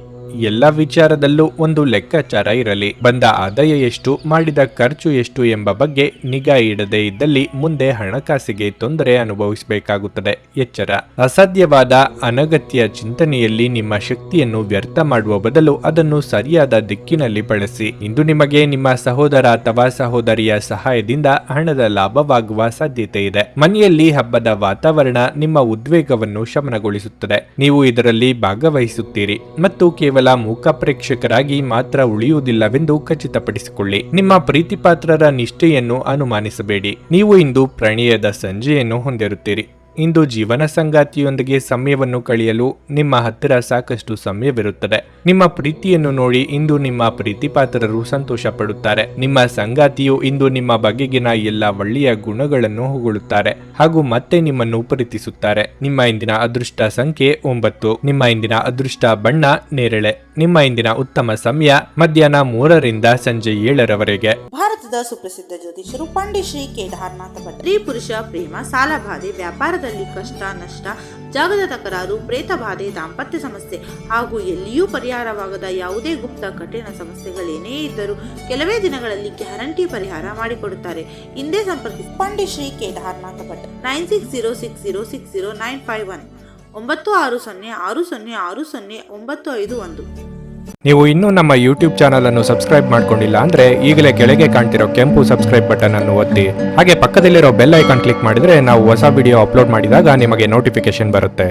ಎಲ್ಲ ವಿಚಾರದಲ್ಲೂ ಒಂದು ಲೆಕ್ಕಾಚಾರ ಇರಲಿ. ಬಂದ ಆದಾಯ ಎಷ್ಟು, ಮಾಡಿದ ಖರ್ಚು ಎಷ್ಟು ಎಂಬ ಬಗ್ಗೆ ನಿಗಾ ಇಡದೇ ಇದ್ದಲ್ಲಿ ಮುಂದೆ ಹಣಕಾಸಿಗೆ ತೊಂದರೆ ಅನುಭವಿಸಬೇಕಾಗುತ್ತದೆ. ಎಚ್ಚರ. ಅಸಾಧ್ಯವಾದ ಅನಗತ್ಯ ಚಿಂತನೆಯಲ್ಲಿ ನಿಮ್ಮ ಶಕ್ತಿಯನ್ನು ವ್ಯರ್ಥ ಮಾಡುವ ಬದಲು ಅದನ್ನು ಸರಿಯಾದ ದಿಕ್ಕಿನಲ್ಲಿ ಬಳಸಿ. ಇಂದು ನಿಮಗೆ ನಿಮ್ಮ ಸಹೋದರ ಅಥವಾ ಸಹೋದರಿಯ ಸಹಾಯದಿಂದ ಹಣದ ಲಾಭವಾಗುವ ಸಾಧ್ಯತೆ ಇದೆ. ಮನೆಯಲ್ಲಿ ಹಬ್ಬದ ವಾತಾವರಣ ನಿಮ್ಮ ಉದ್ವೇಗವನ್ನು ಶಮನಗೊಳಿಸುತ್ತದೆ. ನೀವು ಇದರಲ್ಲಿ ಭಾಗವಹಿಸುತ್ತೀರಿ ಮತ್ತು ಕೇವಲ ಮೂಕ ಪ್ರೇಕ್ಷಕರಾಗಿ ಮಾತ್ರ ಉಳಿಯುವುದಿಲ್ಲವೆಂದು ಖಚಿತಪಡಿಸಿಕೊಳ್ಳಿ. ನಿಮ್ಮ ಪ್ರೀತಿಪಾತ್ರರ ನಿಷ್ಠೆಯನ್ನು ಅನುಮಾನಿಸಬೇಡಿ. ನೀವು ಇಂದು ಪ್ರಣಯದ ಸಂಜೆಯನ್ನು ಹೊಂದಿರುತ್ತೀರಿ. ಇಂದು ಜೀವನ ಸಂಗಾತಿಯೊಂದಿಗೆ ಸಮಯವನ್ನು ಕಳೆಯಲು ನಿಮ್ಮ ಹತ್ತಿರ ಸಾಕಷ್ಟು ಸಮಯವಿರುತ್ತದೆ. ನಿಮ್ಮ ಪ್ರೀತಿಯನ್ನು ನೋಡಿ ಇಂದು ನಿಮ್ಮ ಪ್ರೀತಿಪಾತ್ರರು ಸಂತೋಷ ಪಡುತ್ತಾರೆ. ನಿಮ್ಮ ಸಂಗಾತಿಯು ಇಂದು ನಿಮ್ಮ ಬಗೆಗಿನ ಎಲ್ಲ ಒಳ್ಳೆಯ ಗುಣಗಳನ್ನು ಹೊಗಳುತ್ತಾರೆ ಹಾಗೂ ಮತ್ತೆ ನಿಮ್ಮನ್ನು ಪ್ರೀತಿಸುತ್ತಾರೆ. ನಿಮ್ಮ ಇಂದಿನ ಅದೃಷ್ಟ ಸಂಖ್ಯೆ 9. ನಿಮ್ಮ ಇಂದಿನ ಅದೃಷ್ಟ ಬಣ್ಣ ನೇರಳೆ. ನಿಮ್ಮ ಇಂದಿನ ಉತ್ತಮ ಸಮಯ ಮಧ್ಯಾಹ್ನ 3ರಿಂದ ಸಂಜೆ 7ರವರೆಗೆ. ಭಾರತದ ಸುಪ್ರಸಿದ್ಧ ಜ್ಯೋತಿಷರು ಪಂಡಿತ್ ಶ್ರೀ ಕೇದಾರನಾಥ ಭಟ್. ಸ್ತ್ರೀ ಪುರುಷ ಪ್ರೇಮ, ಸಾಲಬಾಧೆ, ವ್ಯಾಪಾರದಲ್ಲಿ ಕಷ್ಟ ನಷ್ಟ, ಜಾಗದ ತಕರಾರು, ಪ್ರೇತ ಬಾಧೆ, ದಾಂಪತ್ಯ ಸಮಸ್ಯೆ ಹಾಗೂ ಎಲ್ಲಿಯೂ ಪರಿಹಾರವಾಗದ ಯಾವುದೇ ಗುಪ್ತ ಕಠಿಣ ಸಮಸ್ಯೆಗಳೇನೇ ಇದ್ದರೂ ಕೆಲವೇ ದಿನಗಳಲ್ಲಿ ಗ್ಯಾರಂಟಿ ಪರಿಹಾರ ಮಾಡಿಕೊಡುತ್ತಾರೆ. ಹಿಂದೆ ಸಂಪರ್ಕಿಸಿ ಪಂಡಿತ್ ಶ್ರೀ ಕೇದಾರನಾಥ ಭಟ್ 9606060951 9606060951. ನೀವು ಇನ್ನೂ ನಮ್ಮ ಯೂಟ್ಯೂಬ್ ಚಾನಲ್ ಅನ್ನು ಸಬ್ಸ್ಕ್ರೈಬ್ ಮಾಡ್ಕೊಂಡಿಲ್ಲ ಅಂದ್ರೆ ಈಗಲೇ ಕೆಳಗೆ ಕಾಣ್ತಿರೋ ಕೆಂಪು ಸಬ್ಸ್ಕ್ರೈಬ್ ಬಟನ್ ಅನ್ನು ಒತ್ತಿ. ಹಾಗೆ ಪಕ್ಕದಲ್ಲಿರೋ ಬೆಲ್ ಐಕಾನ್ ಕ್ಲಿಕ್ ಮಾಡಿದ್ರೆ ನಾವು ಹೊಸ ವಿಡಿಯೋ ಅಪ್ಲೋಡ್ ಮಾಡಿದಾಗ ನಿಮಗೆ ನೋಟಿಫಿಕೇಶನ್ ಬರುತ್ತೆ.